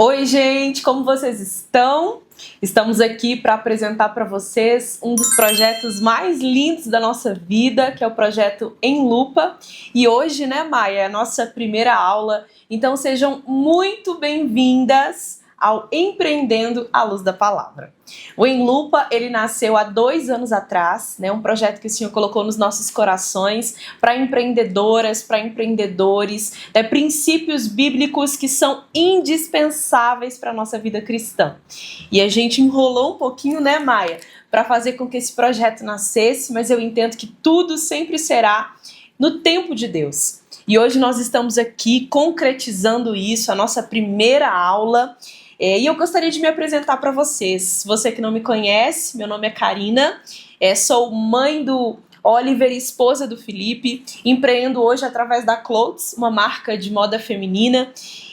Oi, gente, como vocês estão? Estamos aqui para apresentar para vocês um dos projetos mais lindos da nossa vida, que é o projeto Em Lupa. E hoje, né, Maia, é a nossa primeira aula. Então sejam muito bem-vindas ao Empreendendo à Luz da Palavra. O Em Lupa, ele nasceu há 2 anos atrás, né, um projeto que o Senhor colocou nos nossos corações para empreendedoras, para empreendedores, princípios bíblicos que são indispensáveis para a nossa vida cristã. E a gente enrolou um pouquinho, né, Maia, para fazer com que esse projeto nascesse, mas eu entendo que tudo sempre será no tempo de Deus. E hoje nós estamos aqui concretizando isso, a nossa primeira aula. E eu gostaria de me apresentar para vocês. Você que não me conhece, meu nome é Karina, sou mãe do Oliver e esposa do Felipe, empreendo hoje através da Clothes, uma marca de moda feminina,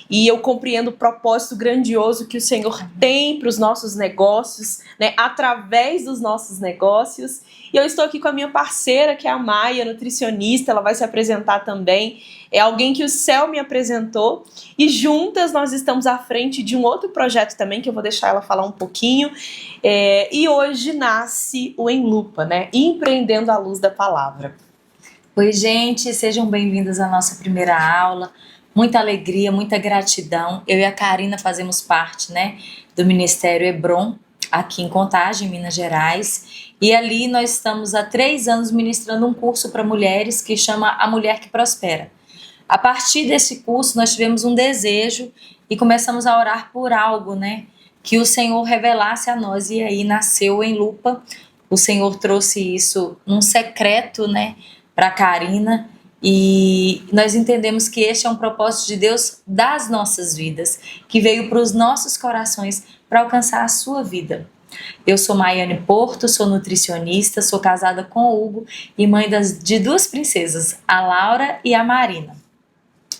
e eu compreendo o propósito grandioso que o Senhor tem para os nossos negócios, né, através dos nossos negócios. E eu estou aqui com a minha parceira, que é a Maia, nutricionista, ela vai se apresentar também. É alguém que o céu me apresentou e juntas nós estamos à frente de um outro projeto também, que eu vou deixar ela falar um pouquinho. E hoje nasce o Em Lupa, né? Empreendendo à Luz da Palavra. Oi, gente, sejam bem-vindos à nossa primeira aula. Muita alegria, muita gratidão. Eu e a Karina fazemos parte, né, do Ministério Hebron, aqui em Contagem, Minas Gerais. E ali nós estamos há 3 anos ministrando um curso para mulheres que chama A Mulher que Prospera. A partir desse curso, nós tivemos um desejo e começamos a orar por algo, né, que o Senhor revelasse a nós. E aí nasceu o Em Lupa. O Senhor trouxe isso num secreto, né, para a Karina. E nós entendemos que este é um propósito de Deus das nossas vidas, que veio para os nossos corações para alcançar a sua vida. Eu sou Maiane Porto, sou nutricionista, sou casada com o Hugo e mãe de 2 princesas, a Laura e a Marina.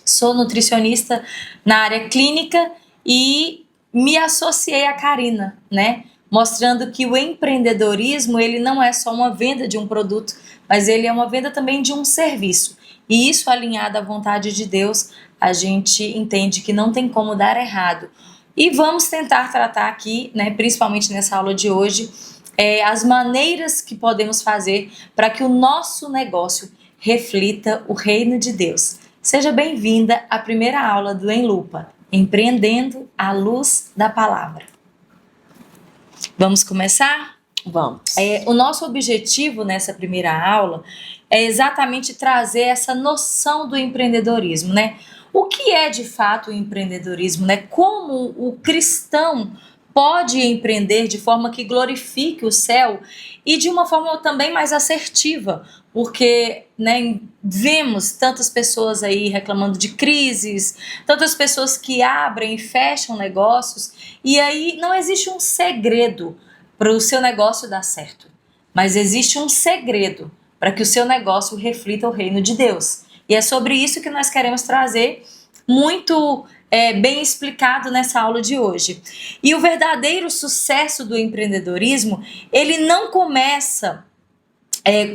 Sou nutricionista na área clínica e me associei à Karina, né? Mostrando que o empreendedorismo ele não é só uma venda de um produto, mas ele é uma venda também de um serviço. E isso alinhado à vontade de Deus, a gente entende que não tem como dar errado. E vamos tentar tratar aqui, né, principalmente nessa aula de hoje, as maneiras que podemos fazer para que o nosso negócio reflita o reino de Deus. Seja bem-vinda à primeira aula do Em Lupa, Empreendendo à Luz da Palavra. Vamos começar? Vamos. O nosso objetivo nessa primeira aula é exatamente trazer essa noção do empreendedorismo, né? O que é de fato o empreendedorismo, né? Como o cristão pode empreender de forma que glorifique o céu e de uma forma também mais assertiva, porque, né, vemos tantas pessoas aí reclamando de crises, tantas pessoas que abrem e fecham negócios, e aí não existe um segredo para o seu negócio dar certo, mas existe um segredo para que o seu negócio reflita o reino de Deus. E é sobre isso que nós queremos trazer muito bem explicado nessa aula de hoje. E o verdadeiro sucesso do empreendedorismo, ele não começa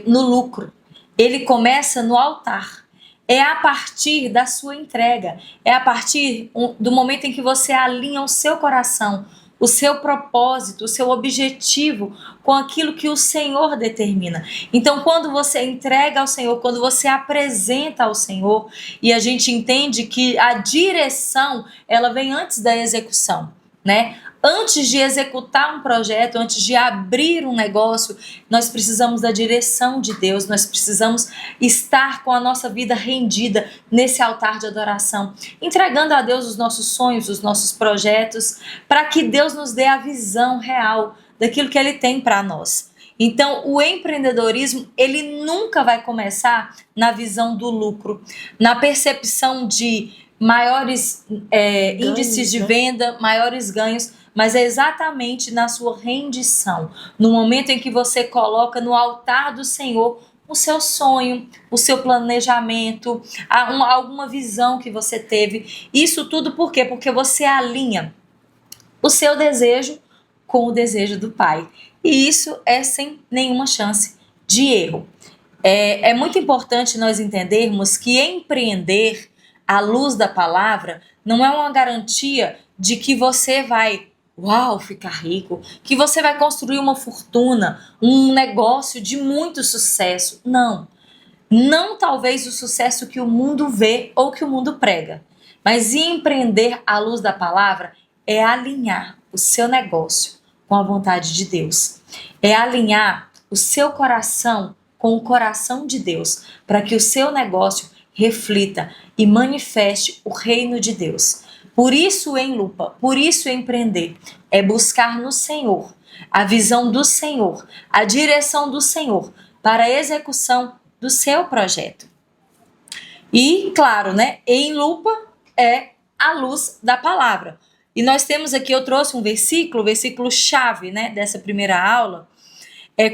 no lucro, ele começa no altar. É a partir da sua entrega, é a partir do momento em que você alinha o seu coração, o seu propósito, o seu objetivo com aquilo que o Senhor determina. Então, quando você entrega ao Senhor, quando você apresenta ao Senhor, e a gente entende que a direção, ela vem antes da execução, né? Antes de executar um projeto, antes de abrir um negócio, nós precisamos da direção de Deus, nós precisamos estar com a nossa vida rendida nesse altar de adoração, entregando a Deus os nossos sonhos, os nossos projetos, para que Deus nos dê a visão real daquilo que Ele tem para nós. Então, o empreendedorismo, ele nunca vai começar na visão do lucro, na percepção de maiores índices de venda, maiores ganhos, mas é exatamente na sua rendição, no momento em que você coloca no altar do Senhor o seu sonho, o seu planejamento, alguma visão que você teve. Isso tudo por quê? Porque você alinha o seu desejo com o desejo do Pai. E isso é sem nenhuma chance de erro. É muito importante nós entendermos que empreender à luz da palavra não é uma garantia de que você vai, uau, ficar rico, que você vai construir uma fortuna, um negócio de muito sucesso. Não. Não talvez o sucesso que o mundo vê ou que o mundo prega. Mas empreender à luz da palavra é alinhar o seu negócio com a vontade de Deus. É alinhar o seu coração com o coração de Deus, para que o seu negócio reflita e manifeste o reino de Deus. Por isso em lupa, por isso empreender, é buscar no Senhor a visão do Senhor, a direção do Senhor para a execução do seu projeto. E claro, né, em lupa é a luz da palavra. E nós temos aqui, eu trouxe um versículo chave, né, dessa primeira aula,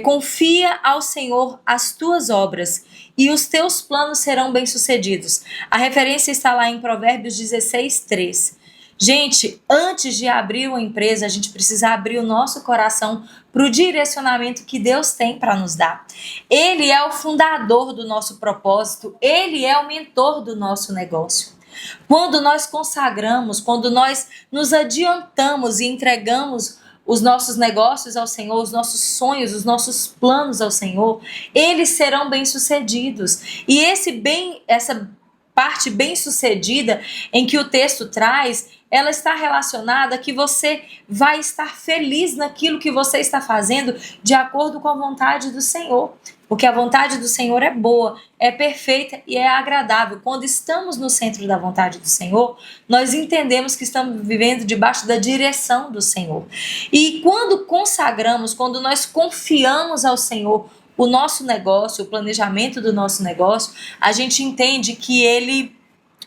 confia ao Senhor as tuas obras e os teus planos serão bem-sucedidos. A referência está lá em Provérbios 16:3. Gente, antes de abrir uma empresa, a gente precisa abrir o nosso coração para o direcionamento que Deus tem para nos dar. Ele é o fundador do nosso propósito, ele é o mentor do nosso negócio. Quando nós consagramos, quando nós nos adiantamos e entregamos os nossos negócios ao Senhor, os nossos sonhos, os nossos planos ao Senhor, eles serão bem-sucedidos. E essa parte bem-sucedida em que o texto traz, ela está relacionada a que você vai estar feliz naquilo que você está fazendo de acordo com a vontade do Senhor. Porque a vontade do Senhor é boa, é perfeita e é agradável. Quando estamos no centro da vontade do Senhor, nós entendemos que estamos vivendo debaixo da direção do Senhor. E quando consagramos, quando nós confiamos ao Senhor o nosso negócio, o planejamento do nosso negócio, a gente entende que ele,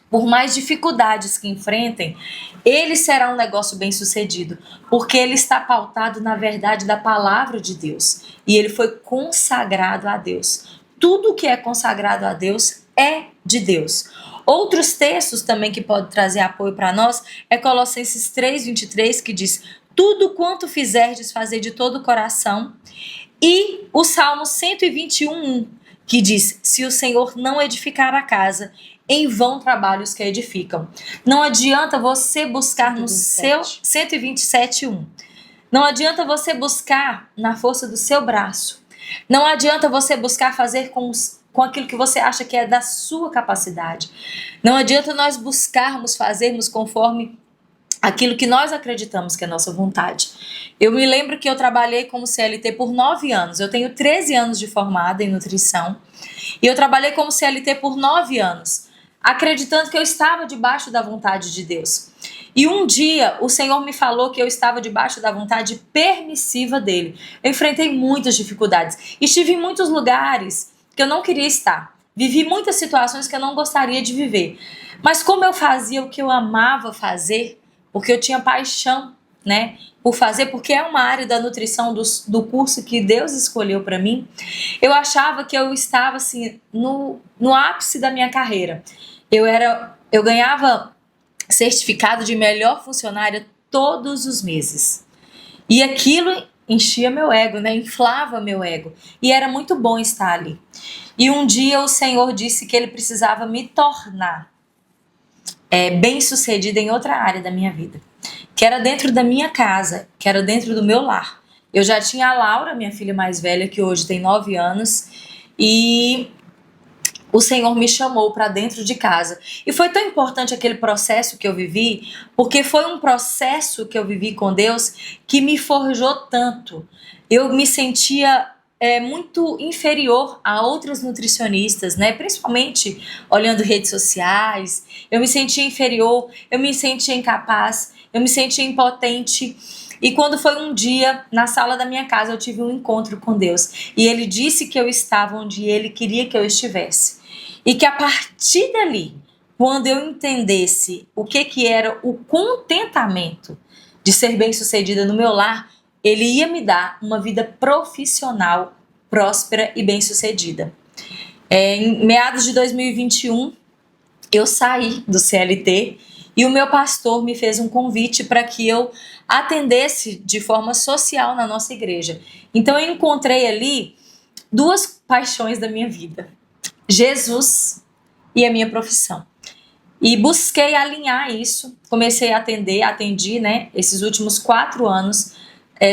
por mais dificuldades que enfrentem, ele será um negócio bem-sucedido, porque ele está pautado na verdade da palavra de Deus, e ele foi consagrado a Deus. Tudo que é consagrado a Deus é de Deus. Outros textos também que podem trazer apoio para nós é Colossenses 3:23, que diz: tudo quanto fizerdes, fazer de todo o coração, e o Salmo 121:1, que diz: se o Senhor não edificar a casa, em vão trabalham os que edificam. Não adianta você buscar no seu 127:1. Não adianta você buscar na força do seu braço. Não adianta você buscar fazer com aquilo que você acha que é da sua capacidade. Não adianta nós buscarmos fazermos conforme aquilo que nós acreditamos que é a nossa vontade. Eu me lembro que eu trabalhei como CLT por 9 anos. Eu tenho 13 anos de formada em nutrição. E eu trabalhei como CLT por 9 anos, acreditando que eu estava debaixo da vontade de Deus. E um dia o Senhor me falou que eu estava debaixo da vontade permissiva dele. Eu enfrentei muitas dificuldades. Estive em muitos lugares que eu não queria estar. Vivi muitas situações que eu não gostaria de viver. Mas como eu fazia o que eu amava fazer, porque eu tinha paixão, né, por fazer, porque é uma área da nutrição do curso que Deus escolheu para mim, eu achava que eu estava assim no ápice da minha carreira. Eu ganhava certificado de melhor funcionária todos os meses. E aquilo enchia meu ego, né, inflava meu ego. E era muito bom estar ali. E um dia o Senhor disse que ele precisava me tornar bem-sucedida em outra área da minha vida, que era dentro da minha casa, que era dentro do meu lar. Eu já tinha a Laura, minha filha mais velha, que hoje tem 9 anos, e o Senhor me chamou para dentro de casa. E foi tão importante aquele processo que eu vivi, porque foi um processo que eu vivi com Deus que me forjou tanto. Eu me sentia muito inferior a outras nutricionistas, né? Principalmente olhando redes sociais. Eu me sentia inferior, eu me sentia incapaz, eu me sentia impotente. E quando foi um dia, na sala da minha casa, eu tive um encontro com Deus. E ele disse que eu estava onde ele queria que eu estivesse. E que a partir dali, quando eu entendesse o que era o contentamento de ser bem-sucedida no meu lar, ele ia me dar uma vida profissional, próspera e bem-sucedida. Em meados de 2021, eu saí do CLT e o meu pastor me fez um convite para que eu atendesse de forma social na nossa igreja. Então eu encontrei ali 2 paixões da minha vida: Jesus e a minha profissão. E busquei alinhar isso, comecei a atendi, né, esses últimos 4 anos,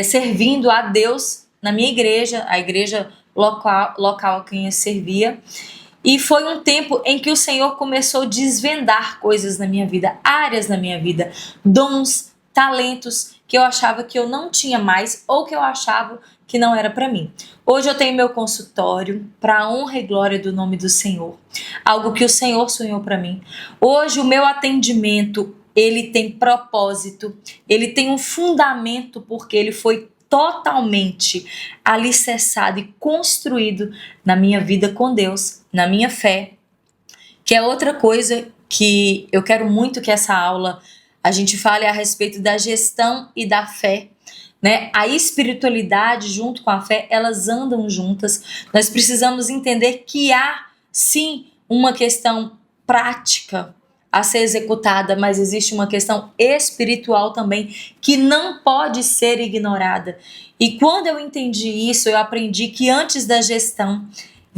servindo a Deus na minha igreja, a igreja local a quem eu servia. E foi um tempo em que o Senhor começou a desvendar coisas na minha vida, áreas na minha vida, dons, talentos que eu achava que eu não tinha mais ou que eu achava que não era para mim. Hoje eu tenho meu consultório para a honra e glória do nome do Senhor, algo que o Senhor sonhou para mim. Hoje o meu atendimento, ele tem propósito, ele tem um fundamento porque ele foi totalmente alicerçado e construído na minha vida com Deus, na minha fé, que é outra coisa que eu quero muito que essa aula a gente fale a respeito da gestão e da fé, né? A espiritualidade junto com a fé, elas andam juntas. Nós precisamos entender que há sim uma questão prática a ser executada, mas existe uma questão espiritual também que não pode ser ignorada. E quando eu entendi isso, eu aprendi que antes da gestão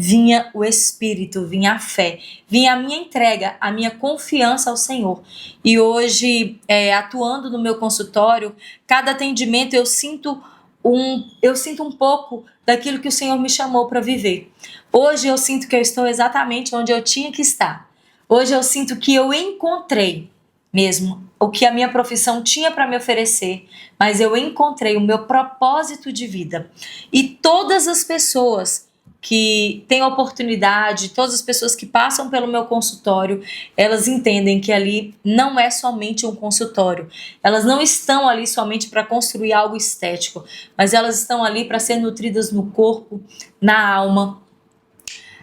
vinha o Espírito, vinha a fé, vinha a minha entrega, a minha confiança ao Senhor. E hoje, atuando no meu consultório, cada atendimento eu sinto um pouco daquilo que o Senhor me chamou para viver. Hoje eu sinto que eu estou exatamente onde eu tinha que estar. Hoje eu sinto que eu encontrei mesmo o que a minha profissão tinha para me oferecer, mas eu encontrei o meu propósito de vida. E todas as pessoas que têm oportunidade, todas as pessoas que passam pelo meu consultório, elas entendem que ali não é somente um consultório. Elas não estão ali somente para construir algo estético, mas elas estão ali para ser nutridas no corpo, na alma,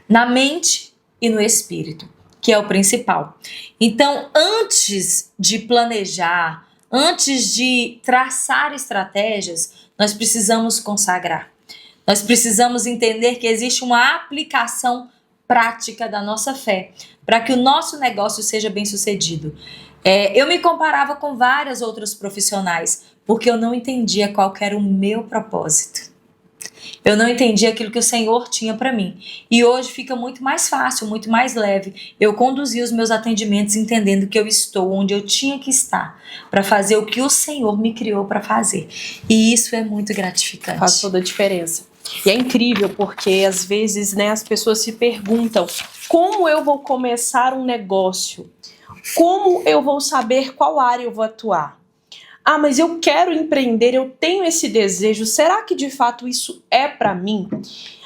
na mente e no espírito, que é o principal. Então, antes de planejar, antes de traçar estratégias, nós precisamos consagrar. Nós precisamos entender que existe uma aplicação prática da nossa fé para que o nosso negócio seja bem sucedido. Eu me comparava com várias outras profissionais porque eu não entendia qual era o meu propósito. Eu não entendia aquilo que o Senhor tinha para mim. E hoje fica muito mais fácil, muito mais leve eu conduzir os meus atendimentos entendendo que eu estou onde eu tinha que estar para fazer o que o Senhor me criou para fazer. E isso é muito gratificante. Faz toda a diferença. E é incrível porque às vezes, né, as pessoas se perguntam: como eu vou começar um negócio? Como eu vou saber qual área eu vou atuar? Ah, mas eu quero empreender, eu tenho esse desejo, será que de fato isso é para mim?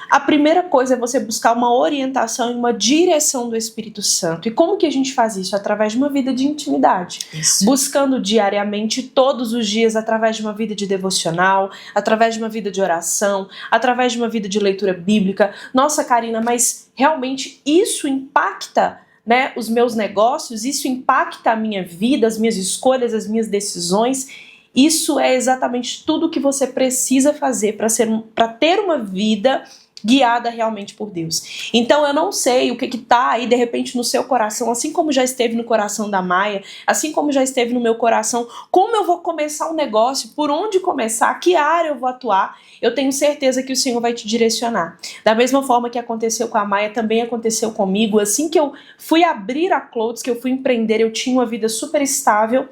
A primeira coisa é você buscar uma orientação e uma direção do Espírito Santo. E como que a gente faz isso? Através de uma vida de intimidade. Isso. Buscando diariamente, todos os dias, através de uma vida de devocional, através de uma vida de oração, através de uma vida de leitura bíblica. Nossa, Karina, mas realmente isso impacta, né, os meus negócios? Isso impacta a minha vida, as minhas escolhas, as minhas decisões? Isso é exatamente tudo que você precisa fazer para ter uma vida guiada realmente por Deus. Então eu não sei o que está aí de repente no seu coração, assim como já esteve no coração da Maia, assim como já esteve no meu coração, como eu vou começar um negócio, por onde começar, que área eu vou atuar. Eu tenho certeza que o Senhor vai te direcionar. Da mesma forma que aconteceu com a Maia, também aconteceu comigo. Assim que eu fui abrir a Clothes, que eu fui empreender, eu tinha uma vida super estável,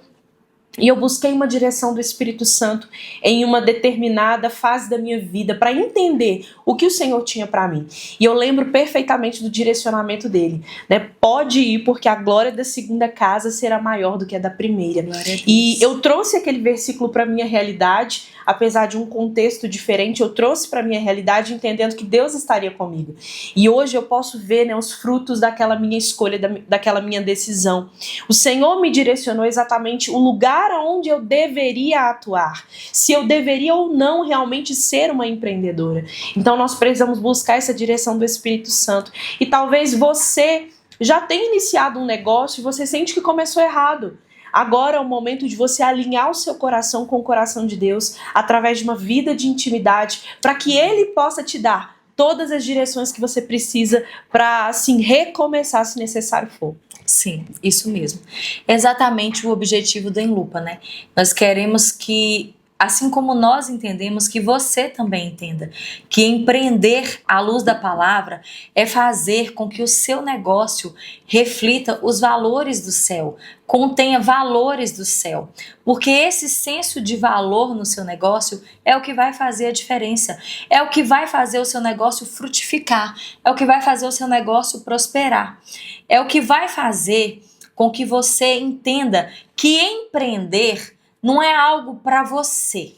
e eu busquei uma direção do Espírito Santo em uma determinada fase da minha vida para entender o que o Senhor tinha para mim. E eu lembro perfeitamente do direcionamento dele, né? Pode ir, porque a glória da segunda casa será maior do que a da primeira. E eu trouxe aquele versículo para minha realidade, apesar de um contexto diferente, eu trouxe para minha realidade entendendo que Deus estaria comigo. E hoje eu posso ver, né, os frutos daquela minha escolha, daquela minha decisão. O Senhor me direcionou exatamente o lugar onde eu deveria atuar, se eu deveria ou não realmente ser uma empreendedora. Então nós precisamos buscar essa direção do Espírito Santo. E talvez você já tenha iniciado um negócio e você sente que começou errado. Agora é o momento de você alinhar o seu coração com o coração de Deus através de uma vida de intimidade, para que Ele possa te dar todas as direções que você precisa para, assim, recomeçar se necessário for. Sim, isso mesmo. Exatamente o objetivo da Em Lupa, né? Nós queremos que assim como nós entendemos, que você também entenda que empreender à luz da palavra é fazer com que o seu negócio reflita os valores do céu, contenha valores do céu, porque esse senso de valor no seu negócio é o que vai fazer a diferença, é o que vai fazer o seu negócio frutificar, é o que vai fazer o seu negócio prosperar, é o que vai fazer com que você entenda que empreender não é algo para você,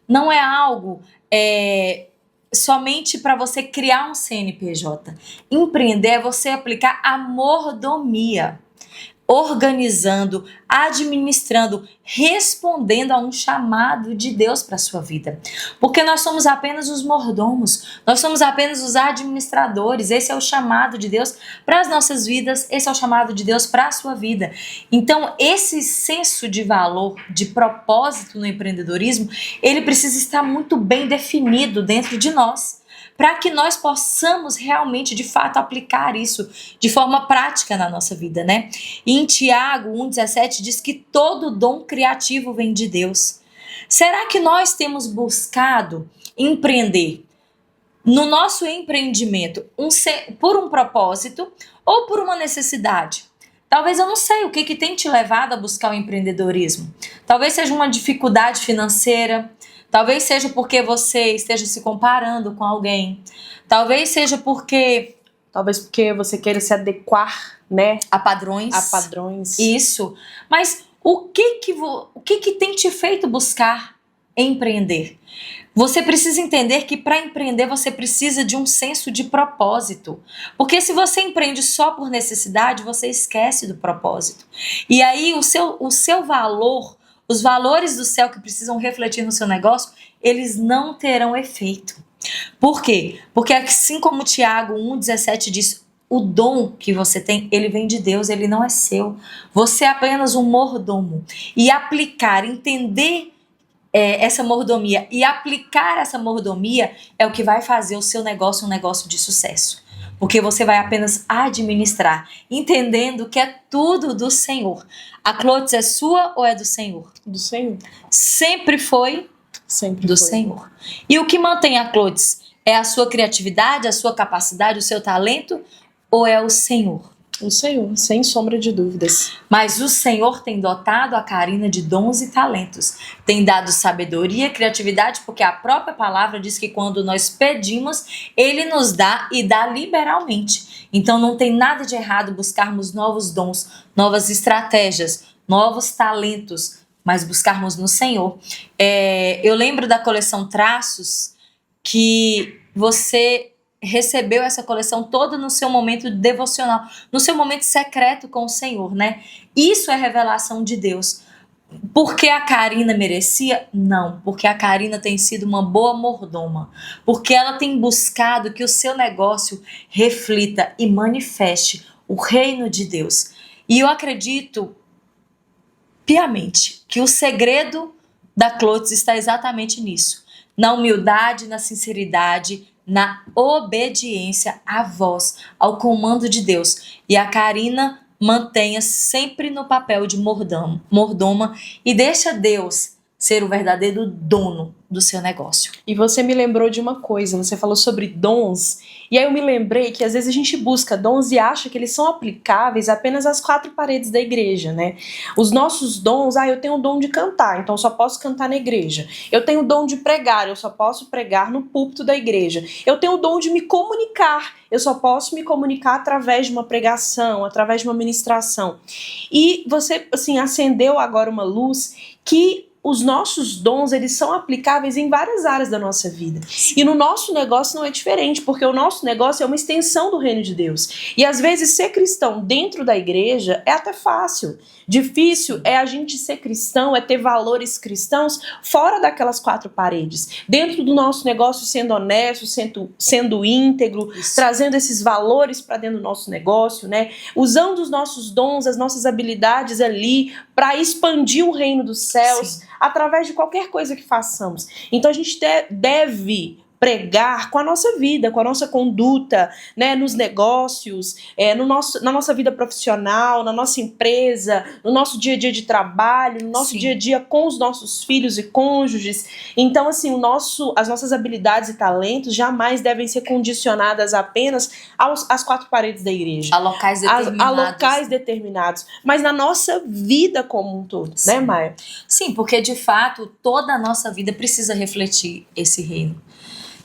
não é algo somente para você criar um CNPJ. Empreender é você aplicar a mordomia, organizando, administrando, respondendo a um chamado de Deus para a sua vida. Porque nós somos apenas os mordomos, nós somos apenas os administradores. Esse é o chamado de Deus para as nossas vidas, esse é o chamado de Deus para a sua vida. Então, esse senso de valor, de propósito no empreendedorismo, ele precisa estar muito bem definido dentro de nós, para que nós possamos realmente, de fato, aplicar isso de forma prática na nossa vida, né? E em Tiago 1,17 diz que todo dom criativo vem de Deus. Será que nós temos buscado empreender no nosso empreendimento por um propósito ou por uma necessidade? Talvez eu não sei o que tem te levado a buscar o empreendedorismo. Talvez seja uma dificuldade financeira. Talvez seja porque você esteja se comparando com alguém. Talvez seja porque você queira se adequar, né? A padrões. Isso. Mas o que tem te feito buscar empreender? Você precisa entender que para empreender você precisa de um senso de propósito. Porque se você empreende só por necessidade, você esquece do propósito. E aí o seu valor, os valores do céu que precisam refletir no seu negócio, eles não terão efeito. Por quê? Porque assim como Tiago 1,17 diz, o dom que você tem, ele vem de Deus, ele não é seu. Você é apenas um mordomo. E entender essa mordomia e aplicar essa mordomia é o que vai fazer o seu negócio um negócio de sucesso. Porque você vai apenas administrar, entendendo que é tudo do Senhor. A Clotes é sua ou é do Senhor? Do Senhor. Sempre foi do Senhor. E o que mantém a Clotes? É a sua criatividade, a sua capacidade, o seu talento ou é o Senhor? O Senhor, sem sombra de dúvidas. Mas o Senhor tem dotado a Karina de dons e talentos. Tem dado sabedoria, criatividade, porque a própria palavra diz que quando nós pedimos, Ele nos dá e dá liberalmente. Então não tem nada de errado buscarmos novos dons, novas estratégias, novos talentos, mas buscarmos no Senhor. Eu lembro da coleção Traços, que você recebeu essa coleção toda no seu momento devocional, no seu momento secreto com o Senhor, né? Isso é revelação de Deus. Porque a Karina merecia? Não, porque a Karina tem sido uma boa mordoma, porque ela tem buscado que o seu negócio reflita e manifeste o reino de Deus. E eu acredito piamente que o segredo da Clotes está exatamente nisso, na humildade, na sinceridade, na obediência à voz, ao comando de Deus. E a Karina mantenha sempre no papel de mordoma e deixa Deus ser o verdadeiro dono do seu negócio. E você me lembrou de uma coisa, você falou sobre dons, e aí eu me lembrei que às vezes a gente busca dons e acha que eles são aplicáveis apenas às quatro paredes da igreja, né? Os nossos dons, eu tenho o dom de cantar, então eu só posso cantar na igreja. Eu tenho o dom de pregar, eu só posso pregar no púlpito da igreja. Eu tenho o dom de me comunicar, eu só posso me comunicar através de uma pregação, através de uma ministração. E você, assim, acendeu agora uma luz que os nossos dons, eles são aplicáveis em várias áreas da nossa vida. E no nosso negócio não é diferente, porque o nosso negócio é uma extensão do reino de Deus. E às vezes ser cristão dentro da igreja é até fácil. Difícil é a gente ser cristão, é ter valores cristãos fora daquelas quatro paredes. Dentro do nosso negócio, sendo honesto, sendo íntegro, trazendo esses valores para dentro do nosso negócio, né? Usando os nossos dons, as nossas habilidades ali para expandir o reino dos céus. Sim. Através de qualquer coisa que façamos. Então a gente deve pregar com a nossa vida, com a nossa conduta, né, nos negócios, na nossa vida profissional, na nossa empresa, no nosso dia a dia de trabalho, no nosso dia a dia com os nossos filhos e cônjuges. Então, assim, as nossas habilidades e talentos jamais devem ser condicionadas apenas às quatro paredes da igreja. A locais determinados. A locais determinados. Mas na nossa vida como um todo, né, Maia? Sim, porque de fato toda a nossa vida precisa refletir esse reino.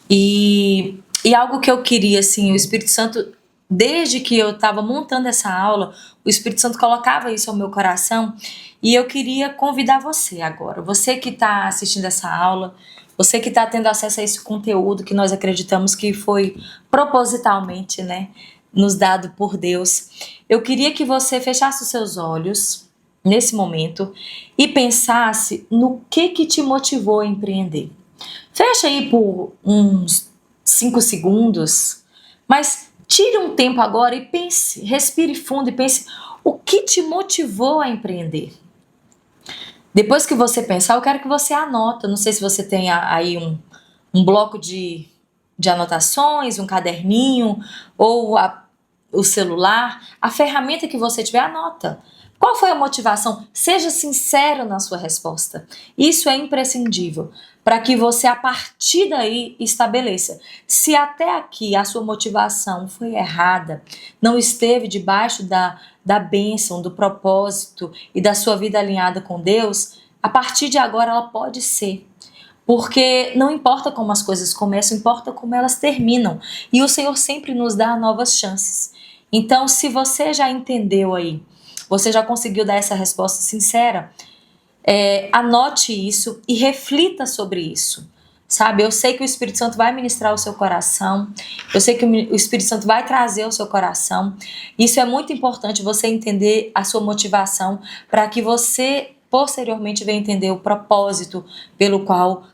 E algo que eu queria, assim, o Espírito Santo, desde que eu estava montando essa aula, o Espírito Santo colocava isso ao meu coração, e eu queria convidar você agora, você que está assistindo essa aula, você que está tendo acesso a esse conteúdo que nós acreditamos que foi propositalmente, né, nos dado por Deus. Eu queria que você fechasse os seus olhos nesse momento e pensasse no que te motivou a empreender. Fecha aí por uns 5 segundos, mas tire um tempo agora e pense, respire fundo e pense o que te motivou a empreender. Depois que você pensar, eu quero que você anota. Não sei se você tem aí um bloco de anotações, um caderninho ou o celular, a ferramenta que você tiver, anota. Qual foi a motivação? Seja sincero na sua resposta. Isso é imprescindível para que você, a partir daí, estabeleça. Se até aqui a sua motivação foi errada, não esteve debaixo da bênção, do propósito e da sua vida alinhada com Deus, a partir de agora ela pode ser. Porque não importa como as coisas começam, importa como elas terminam. E o Senhor sempre nos dá novas chances. Então, se você já entendeu aí, você já conseguiu dar essa resposta sincera, anote isso e reflita sobre isso, sabe? Eu sei que o Espírito Santo vai ministrar o seu coração, eu sei que o Espírito Santo vai trazer ao seu coração. Isso é muito importante, você entender a sua motivação, para que você posteriormente venha entender o propósito pelo qual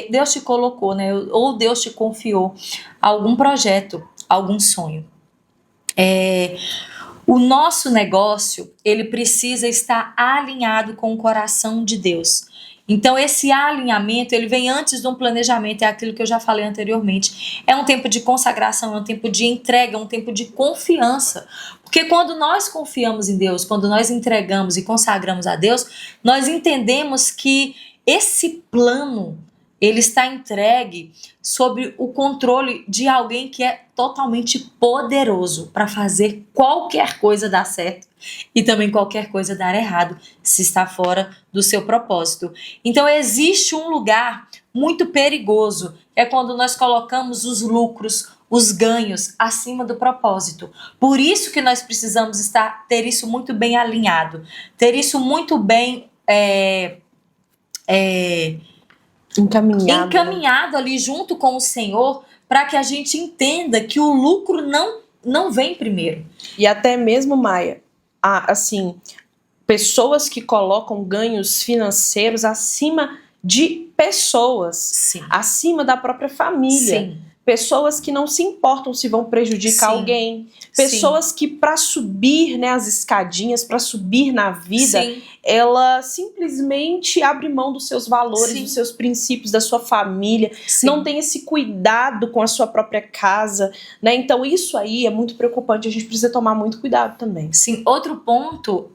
Deus te colocou, né? Ou Deus te confiou algum projeto, algum sonho. O nosso negócio, ele precisa estar alinhado com o coração de Deus. Então, esse alinhamento, ele vem antes de um planejamento, é aquilo que eu já falei anteriormente. É um tempo de consagração, é um tempo de entrega, é um tempo de confiança. Porque quando nós confiamos em Deus, quando nós entregamos e consagramos a Deus, nós entendemos que esse plano, ele está entregue sob o controle de alguém que é totalmente poderoso para fazer qualquer coisa dar certo e também qualquer coisa dar errado, se está fora do seu propósito. Então existe um lugar muito perigoso, é quando nós colocamos os lucros, os ganhos acima do propósito. Por isso que nós precisamos ter isso muito bem alinhado, ter isso muito bem encaminhado ali junto com o Senhor, para que a gente entenda que o lucro não vem primeiro. E até mesmo, Maia, assim, pessoas que colocam ganhos financeiros acima de pessoas, Sim. acima da própria família. Sim. Pessoas que não se importam se vão prejudicar Sim. alguém. Pessoas que, para subir, né, as escadinhas, para subir na vida, Sim. ela simplesmente abre mão dos seus valores, Sim. dos seus princípios, da sua família. Sim. Não tem esse cuidado com a sua própria casa, né? Então isso aí é muito preocupante. A gente precisa tomar muito cuidado também. Sim. Outro ponto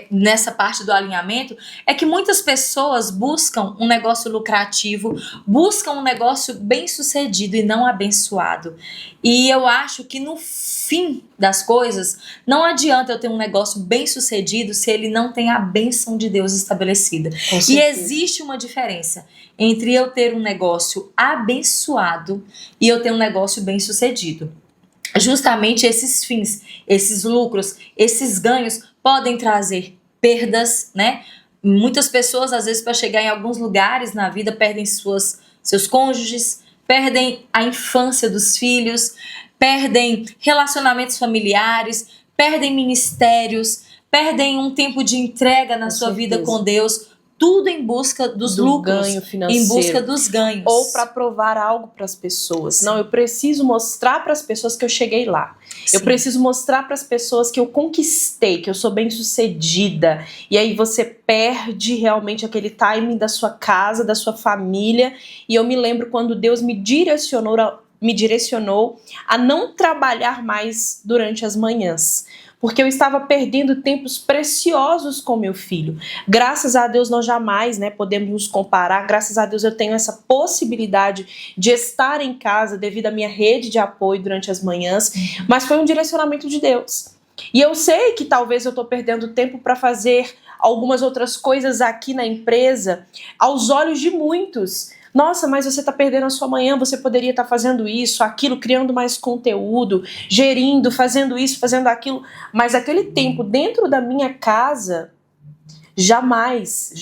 nessa parte do alinhamento é que muitas pessoas buscam um negócio lucrativo, buscam um negócio bem sucedido e não abençoado. E eu acho que no fim das coisas, não adianta eu ter um negócio bem sucedido se ele não tem a bênção de Deus estabelecida. E existe uma diferença entre eu ter um negócio abençoado e eu ter um negócio bem sucedido. Justamente esses fins, esses lucros, esses ganhos podem trazer perdas, né? Muitas pessoas, às vezes, para chegar em alguns lugares na vida, perdem seus cônjuges, perdem a infância dos filhos, perdem relacionamentos familiares, perdem ministérios, perdem um tempo de entrega na sua vida com Deus. tudo em busca dos do lucros, ganho financeiro, em busca dos ganhos. ou para provar algo para as pessoas. Não, eu preciso mostrar para as pessoas que eu cheguei lá. Sim. Eu preciso mostrar para as pessoas que eu conquistei, que eu sou bem-sucedida. E aí você perde realmente aquele timing da sua casa, da sua família. E eu me lembro quando Deus me direcionou a não trabalhar mais durante as manhãs, porque eu estava perdendo tempos preciosos com meu filho. Graças a Deus nós jamais, podemos nos comparar. Graças a Deus eu tenho essa possibilidade de estar em casa devido à minha rede de apoio durante as manhãs, mas foi um direcionamento de Deus. E eu sei que talvez eu estou perdendo tempo para fazer algumas outras coisas aqui na empresa, aos olhos de muitos. Nossa, mas você está perdendo a sua manhã, você poderia estar fazendo isso, aquilo, criando mais conteúdo, gerindo, fazendo isso, fazendo aquilo. Mas aquele tempo dentro da minha casa, jamais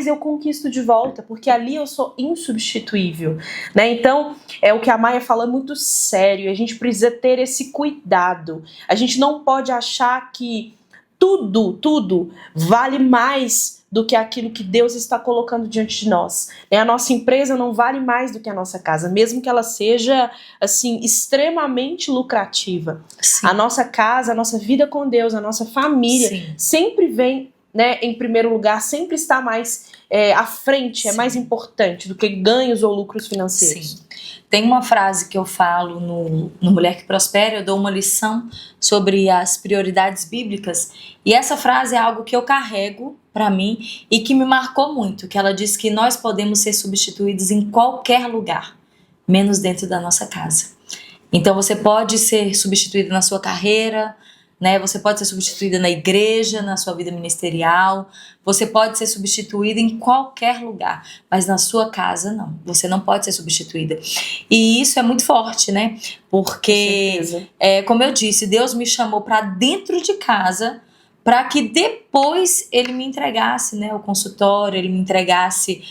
eu conquisto de volta, porque ali eu sou insubstituível, né? Então, o que a Maia fala é muito sério, a gente precisa ter esse cuidado. A gente não pode achar que tudo vale mais do que aquilo que Deus está colocando diante de nós. A nossa empresa não vale mais do que a nossa casa, mesmo que ela seja assim extremamente lucrativa. Sim. A nossa casa, a nossa vida com Deus, a nossa família, sim, sempre vem, em primeiro lugar, sempre está mais à frente, sim, é mais importante do que ganhos ou lucros financeiros. Sim. Tem uma frase que eu falo no Mulher que Prospera, eu dou uma lição sobre as prioridades bíblicas, e essa frase é algo que eu carrego para mim e que me marcou muito, que ela diz que nós podemos ser substituídos em qualquer lugar, menos dentro da nossa casa. Então você pode ser substituído na sua carreira, você pode ser substituída na igreja, na sua vida ministerial, você pode ser substituída em qualquer lugar, mas na sua casa não, você não pode ser substituída. E isso é muito forte, porque, como eu disse, Deus me chamou para dentro de casa, para que depois ele me entregasse o consultório, ele me entregasse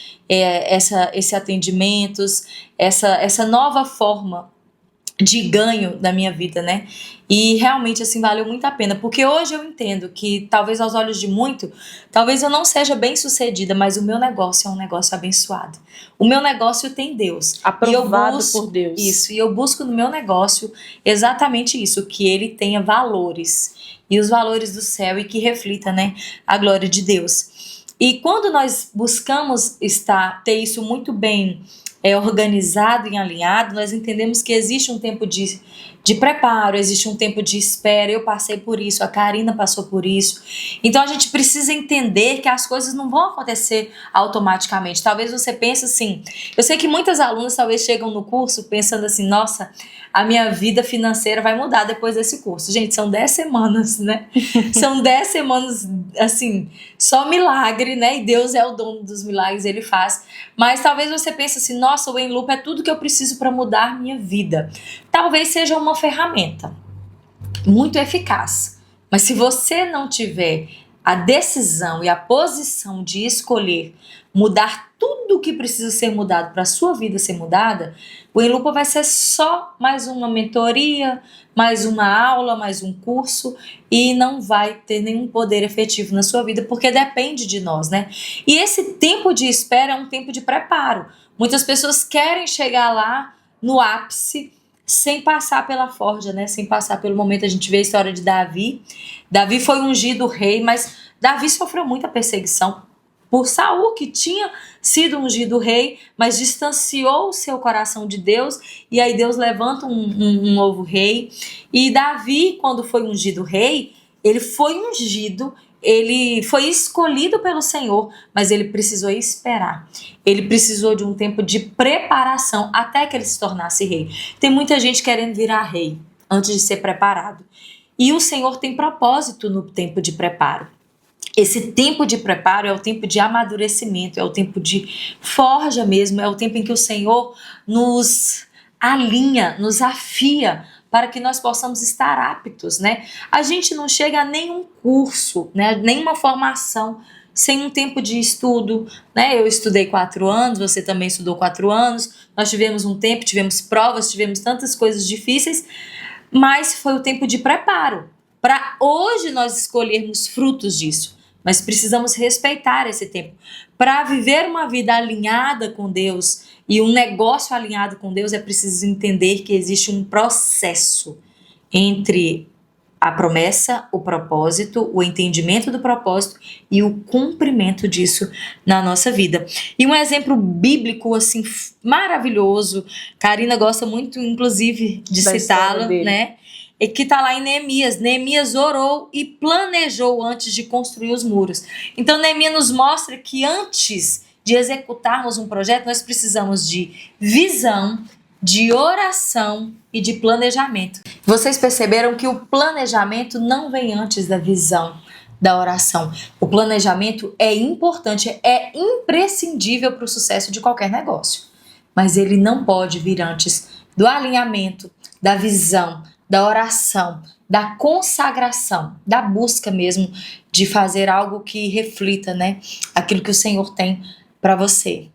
esse atendimentos, essa nova forma de ganho da minha vida, E realmente, assim, valeu muito a pena, porque hoje eu entendo que, talvez aos olhos de muito, talvez eu não seja bem sucedida, mas o meu negócio é um negócio abençoado. O meu negócio tem Deus. Aprovado por Deus. Isso, e eu busco no meu negócio exatamente isso, que ele tenha valores, e os valores do céu, e que reflita, a glória de Deus. E quando nós buscamos ter isso muito bem organizado e alinhado, nós entendemos que existe um tempo de preparo, existe um tempo de espera. Eu passei por isso, a Karina passou por isso. Então a gente precisa entender que as coisas não vão acontecer automaticamente. Talvez você pense assim, eu sei que muitas alunas talvez chegam no curso pensando assim, nossa, a minha vida financeira vai mudar depois desse curso. Gente, são 10 semanas, São 10 semanas, assim, só milagre, E Deus é o dono dos milagres, Ele faz. Mas talvez você pense assim, nossa, o Em Lupa é tudo que eu preciso para mudar minha vida. Talvez seja uma ferramenta muito eficaz. Mas se você não tiver a decisão e a posição de escolher mudar tudo o que precisa ser mudado para a sua vida ser mudada, o Em Lupa vai ser só mais uma mentoria, mais uma aula, mais um curso, e não vai ter nenhum poder efetivo na sua vida, porque depende de nós, E esse tempo de espera é um tempo de preparo. Muitas pessoas querem chegar lá no ápice sem passar pela forja, sem passar pelo momento. A gente vê a história de Davi. Davi foi ungido rei, mas Davi sofreu muita perseguição por Saul, que tinha sido ungido rei, mas distanciou o seu coração de Deus, e aí Deus levanta um novo rei. E Davi, quando foi ungido rei, ele foi ungido, ele foi escolhido pelo Senhor, mas ele precisou esperar. Ele precisou de um tempo de preparação até que ele se tornasse rei. Tem muita gente querendo virar rei antes de ser preparado. E o Senhor tem propósito no tempo de preparo. Esse tempo de preparo é o tempo de amadurecimento, é o tempo de forja mesmo, é o tempo em que o Senhor nos alinha, nos afia para que nós possamos estar aptos, A gente não chega a nenhum curso, nenhuma formação sem um tempo de estudo, Eu estudei 4 anos, você também estudou 4 anos, nós tivemos um tempo, tivemos provas, tivemos tantas coisas difíceis, mas foi o tempo de preparo, para hoje nós escolhermos frutos disso. Nós precisamos respeitar esse tempo. Para viver uma vida alinhada com Deus e um negócio alinhado com Deus, é preciso entender que existe um processo entre a promessa, o propósito, o entendimento do propósito e o cumprimento disso na nossa vida. E um exemplo bíblico assim maravilhoso, Karina gosta muito, inclusive, de citá-lo, né? E que está lá em Neemias. Neemias orou e planejou antes de construir os muros. Então, Neemias nos mostra que antes de executarmos um projeto, nós precisamos de visão, de oração e de planejamento. Vocês perceberam que o planejamento não vem antes da visão, da oração. O planejamento é importante, é imprescindível para o sucesso de qualquer negócio. Mas ele não pode vir antes do alinhamento, da visão, da oração, da consagração, da busca mesmo de fazer algo que reflita, né, aquilo que o Senhor tem para você.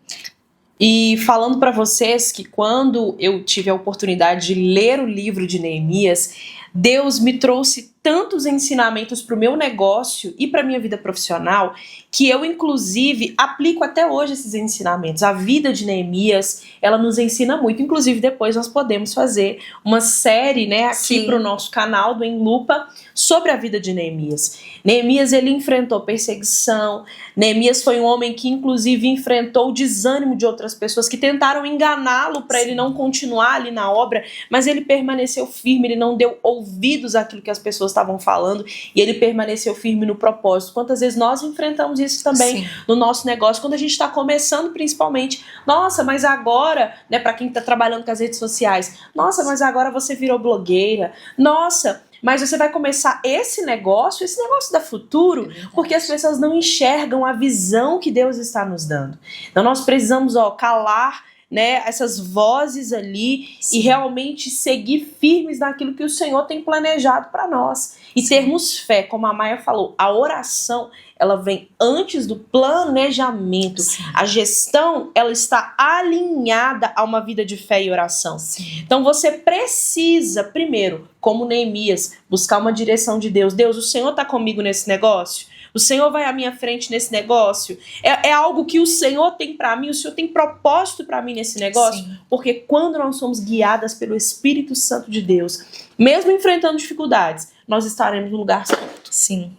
E falando para vocês que quando eu tive a oportunidade de ler o livro de Neemias, Deus me trouxe tantos ensinamentos para o meu negócio e para a minha vida profissional que eu, inclusive, aplico até hoje esses ensinamentos. A vida de Neemias, ela nos ensina muito. Inclusive, depois nós podemos fazer uma série, né, aqui para o nosso canal do Em Lupa sobre a vida de Neemias. Neemias, ele enfrentou perseguição. Neemias foi um homem que, inclusive, enfrentou o desânimo de outras pessoas que tentaram enganá-lo para ele não continuar ali na obra, mas ele permaneceu firme, ele não deu ouvidos àquilo que as pessoas estavam falando e ele permaneceu firme no propósito. Quantas vezes nós enfrentamos isso também no nosso negócio, quando a gente está começando principalmente. Nossa, mas agora, né, para quem está trabalhando com as redes sociais, nossa, mas agora você virou blogueira. Nossa, mas você vai começar esse negócio dá futuro, porque as pessoas não enxergam a visão que Deus está nos dando. Então nós precisamos, calar, né, essas vozes ali e realmente seguir firmes naquilo que o Senhor tem planejado para nós. E termos fé, como a Maia falou, a oração, ela vem antes do planejamento. A gestão, ela está alinhada a uma vida de fé e oração. Então você precisa, primeiro, como Neemias, buscar uma direção de Deus. Deus, o Senhor está comigo nesse negócio? O Senhor vai à minha frente nesse negócio? É algo que o Senhor tem para mim? O Senhor tem propósito para mim nesse negócio? Porque quando nós somos guiadas pelo Espírito Santo de Deus, mesmo enfrentando dificuldades, nós estaremos no lugar certo. Sim.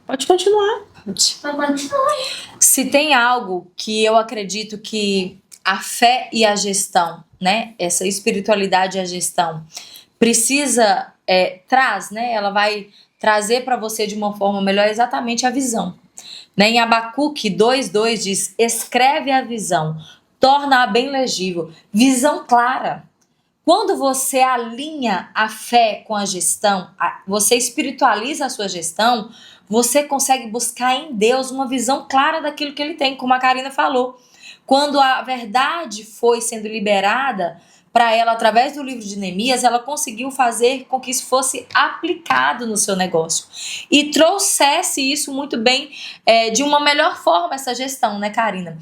Pode continuar. Se tem algo que eu acredito que a fé e a gestão, né, essa espiritualidade e a gestão precisa, traz, né, ela vai trazer para você de uma forma melhor exatamente a visão. Né? Em Abacuque 2:2 diz, escreve a visão, torna-a bem legível, visão clara. Quando você alinha a fé com a gestão, você espiritualiza a sua gestão, você consegue buscar em Deus uma visão clara daquilo que ele tem, como a Karina falou. Quando a verdade foi sendo liberada para ela através do livro de Neemias, ela conseguiu fazer com que isso fosse aplicado no seu negócio e trouxesse isso muito bem, de uma melhor forma, essa gestão, né, Karina?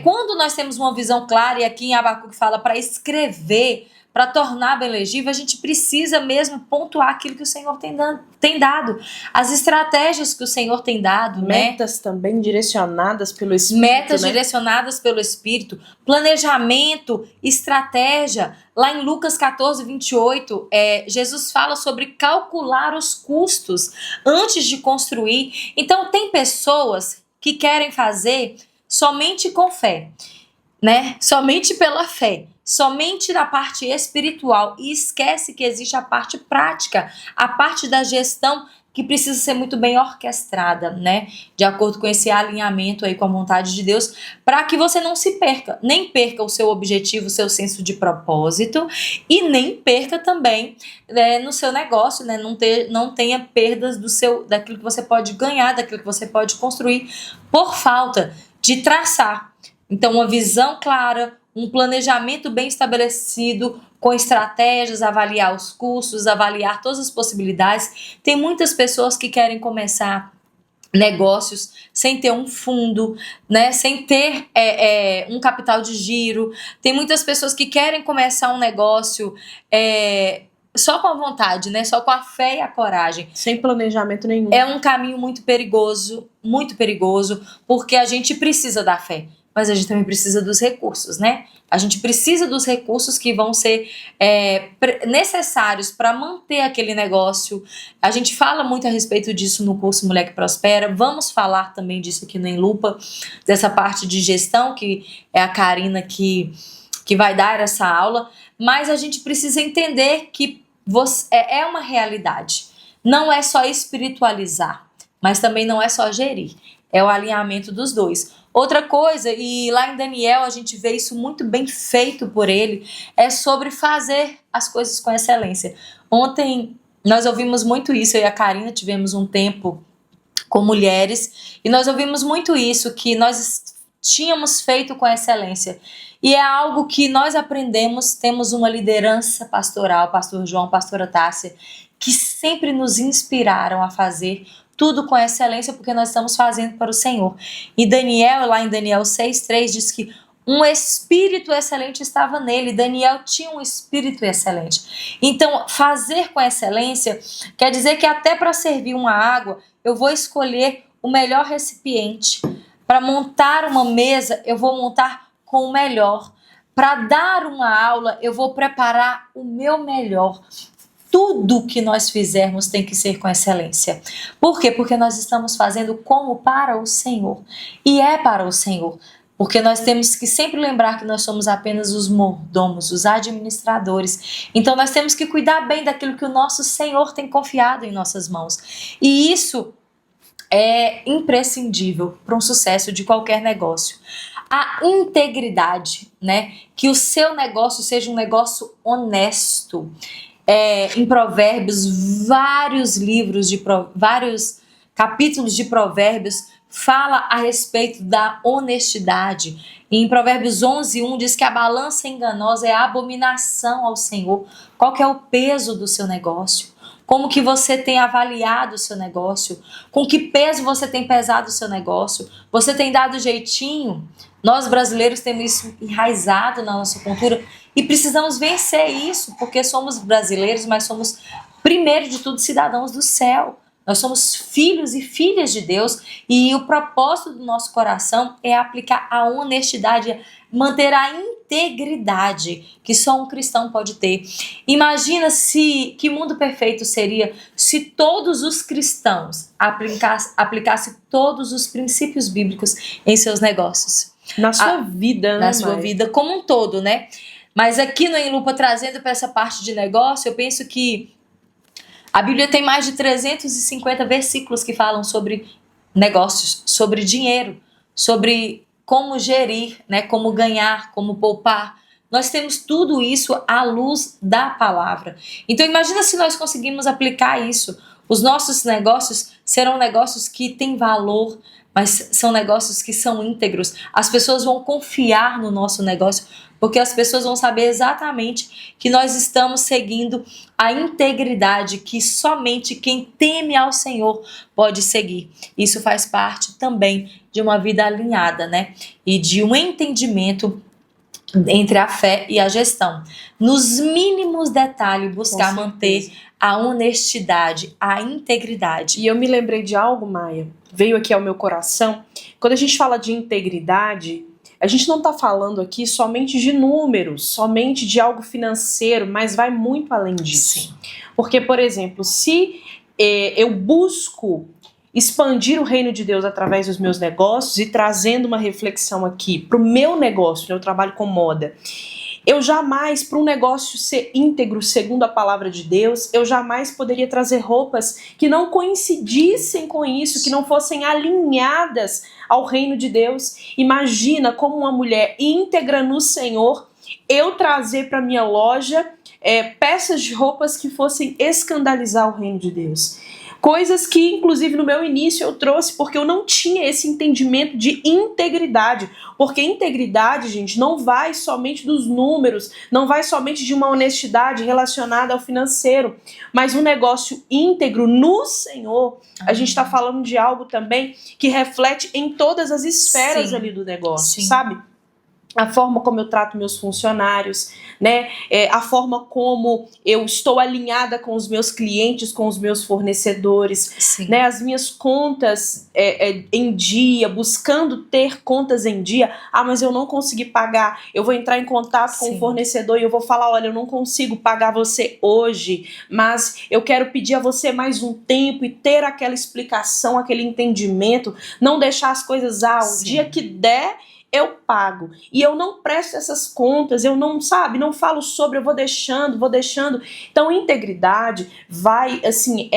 Quando nós temos uma visão clara, e aqui em Abacuque fala para escrever, para tornar bem legível, a gente precisa mesmo pontuar aquilo que o Senhor tem dado, as estratégias que o Senhor tem dado, metas, né? Também direcionadas pelo Espírito. Metas, né? Direcionadas pelo Espírito, planejamento, estratégia. Lá em Lucas 14:28, Jesus fala sobre calcular os custos antes de construir. Então, tem pessoas que querem fazer somente com fé, né? Somente pela fé. Somente na parte espiritual e esquece que existe a parte prática, a parte da gestão que precisa ser muito bem orquestrada, né? De acordo com esse alinhamento aí com a vontade de Deus, para que você não se perca, nem perca o seu objetivo, o seu senso de propósito e nem perca também, né, no seu negócio, né? Não tenha perdas daquilo que você pode ganhar, daquilo que você pode construir por falta de traçar. Então, uma visão clara, um planejamento bem estabelecido, com estratégias, avaliar os custos, avaliar todas as possibilidades. Tem muitas pessoas que querem começar negócios sem ter um fundo, né? Sem ter um capital de giro. Tem muitas pessoas que querem começar um negócio só com a vontade, né? Só com a fé e a coragem. Sem planejamento nenhum. É um caminho muito perigoso, porque a gente precisa da fé, mas a gente também precisa dos recursos, né? A gente precisa dos recursos que vão ser necessários para manter aquele negócio. A gente fala muito a respeito disso no curso Mulher que Prospera. Vamos falar também disso aqui no Em Lupa, dessa parte de gestão, que é a Karina que vai dar essa aula. Mas a gente precisa entender que é uma realidade. Não é só espiritualizar, mas também não é só gerir. É o alinhamento dos dois. Outra coisa, e lá em Daniel a gente vê isso muito bem feito por ele, é sobre fazer as coisas com excelência. Ontem nós ouvimos muito isso, eu e a Karina tivemos um tempo com mulheres, e nós ouvimos muito isso, que nós tínhamos feito com excelência. E é algo que nós aprendemos, temos uma liderança pastoral, pastor João, pastora Tássia, que sempre nos inspiraram a fazer tudo com excelência, porque nós estamos fazendo para o Senhor. E Daniel, lá em Daniel 6:3, diz que um espírito excelente estava nele. Daniel tinha um espírito excelente. Então, fazer com excelência quer dizer que até para servir uma água, eu vou escolher o melhor recipiente. Para montar uma mesa, eu vou montar com o melhor. Para dar uma aula, eu vou preparar o meu melhor. Tudo que nós fizermos tem que ser com excelência. Por quê? Porque nós estamos fazendo como para o Senhor. E é para o Senhor. Porque nós temos que sempre lembrar que nós somos apenas os mordomos, os administradores. Então nós temos que cuidar bem daquilo que o nosso Senhor tem confiado em nossas mãos. E isso é imprescindível para um sucesso de qualquer negócio. A integridade, né? Que o seu negócio seja um negócio honesto. Em Provérbios, vários capítulos de Provérbios fala a respeito da honestidade. Em Provérbios 11:1 diz que a balança enganosa é a abominação ao Senhor. Qual que é o peso do seu negócio? Como que você tem avaliado o seu negócio? Com que peso você tem pesado o seu negócio? Você tem dado jeitinho? Nós brasileiros temos isso enraizado na nossa cultura e precisamos vencer isso, porque somos brasileiros, mas somos, primeiro de tudo, cidadãos do céu. Nós somos filhos e filhas de Deus e o propósito do nosso coração é aplicar a honestidade, manter a integridade que só um cristão pode ter. Imagina que mundo perfeito seria se todos os cristãos aplicassem todos os princípios bíblicos em seus negócios. Na sua vida, né? Na sua vida como um todo, né? Mas aqui no Em Lupa, trazendo para essa parte de negócio, eu penso que a Bíblia tem mais de 350 versículos que falam sobre negócios, sobre dinheiro, sobre como gerir, né? Como ganhar, como poupar. Nós temos tudo isso à luz da palavra. Então imagina se nós conseguimos aplicar isso. Os nossos negócios serão negócios que têm valor, mas são negócios que são íntegros. As pessoas vão confiar no nosso negócio, porque as pessoas vão saber exatamente que nós estamos seguindo a integridade que somente quem teme ao Senhor pode seguir. Isso faz parte também de uma vida alinhada, né? E de um entendimento entre a fé e a gestão. Nos mínimos detalhes, buscar manter a honestidade, a integridade. E eu me lembrei de algo, Maia, veio aqui ao meu coração. Quando a gente fala de integridade, a gente não está falando aqui somente de números, somente de algo financeiro, mas vai muito além disso. Sim. Porque, por exemplo, se eu busco expandir o reino de Deus através dos meus negócios e trazendo uma reflexão aqui para o meu negócio, eu trabalho com moda, eu jamais, para um negócio ser íntegro segundo a palavra de Deus, eu jamais poderia trazer roupas que não coincidissem com isso, que não fossem alinhadas ao reino de Deus. Imagina como uma mulher íntegra no Senhor, eu trazer para minha loja peças de roupas que fossem escandalizar o reino de Deus. Coisas que, inclusive, no meu início eu trouxe porque eu não tinha esse entendimento de integridade. Porque integridade, gente, não vai somente dos números, não vai somente de uma honestidade relacionada ao financeiro, mas um negócio íntegro no Senhor. A gente está falando de algo também que reflete em todas as esferas ali do negócio, sabe? a forma como eu trato meus funcionários, né? A forma como eu estou alinhada com os meus clientes, com os meus fornecedores, Sim. né? As minhas contas em dia, buscando ter contas em dia. Mas eu não consegui pagar, eu vou entrar em contato com o fornecedor e eu vou falar, olha, eu não consigo pagar você hoje, mas eu quero pedir a você mais um tempo e ter aquela explicação, aquele entendimento, não deixar as coisas, o dia que der, eu pago. E eu não presto essas contas, eu não falo sobre, eu vou deixando. Então, integridade vai, assim,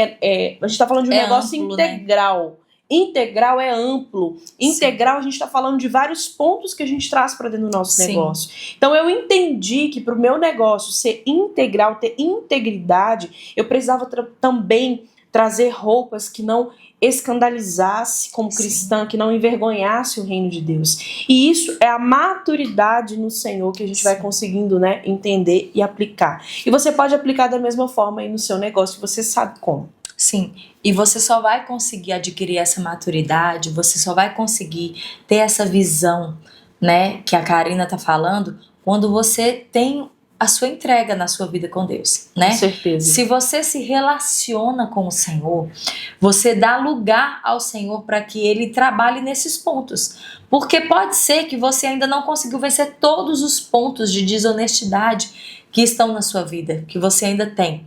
a gente tá falando de um negócio amplo, integral. Né? Integral é amplo. Integral, Sim. a gente está falando de vários pontos que a gente traz para dentro do nosso negócio. Então, eu entendi que para o meu negócio ser integral, ter integridade, eu precisava também trazer roupas que não escandalizasse como cristã, que não envergonhasse o reino de Deus. E isso é a maturidade no Senhor que a gente vai conseguindo, né, entender e aplicar. E você pode aplicar da mesma forma aí no seu negócio, você sabe como. Sim, e você só vai conseguir adquirir essa maturidade, você só vai conseguir ter essa visão, né, que a Karina tá falando, quando você tem a sua entrega na sua vida com Deus, né? Com certeza. Se você se relaciona com o Senhor, você dá lugar ao Senhor para que Ele trabalhe nesses pontos. Porque pode ser que você ainda não conseguiu vencer todos os pontos de desonestidade que estão na sua vida, que você ainda tem.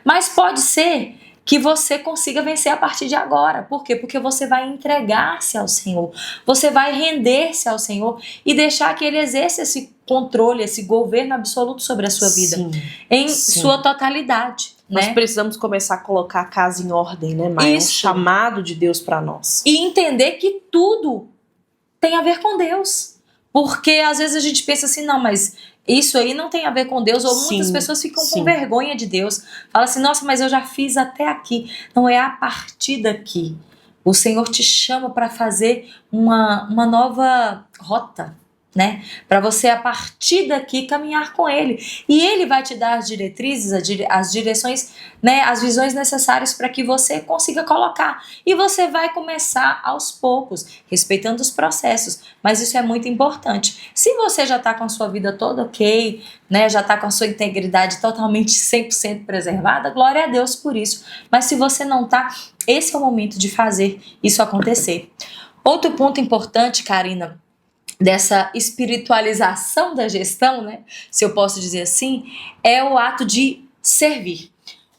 Mas pode ser que você consiga vencer a partir de agora. Por quê? Porque você vai entregar-se ao Senhor, você vai render-se ao Senhor e deixar que Ele exerça esse controle, esse governo absoluto sobre a sua vida, em sua totalidade. Nós né? precisamos começar a colocar a casa em ordem, né, Maia? É um chamado de Deus para nós. E entender que tudo tem a ver com Deus. Porque às vezes a gente pensa assim, não, mas isso aí não tem a ver com Deus, ou muitas pessoas ficam com vergonha de Deus. Fala assim, nossa, mas eu já fiz até aqui. Não é a partir daqui. O Senhor te chama para fazer uma nova rota, né? Para você, a partir daqui, caminhar com Ele. E Ele vai te dar as diretrizes, as direções, né? As visões necessárias para que você consiga colocar. E você vai começar aos poucos, respeitando os processos. Mas isso é muito importante. Se você já está com a sua vida toda ok, né? Já está com a sua integridade totalmente 100% preservada, glória a Deus por isso. Mas se você não está, esse é o momento de fazer isso acontecer. Outro ponto importante, Karina, dessa espiritualização da gestão, né, se eu posso dizer assim, é o ato de servir.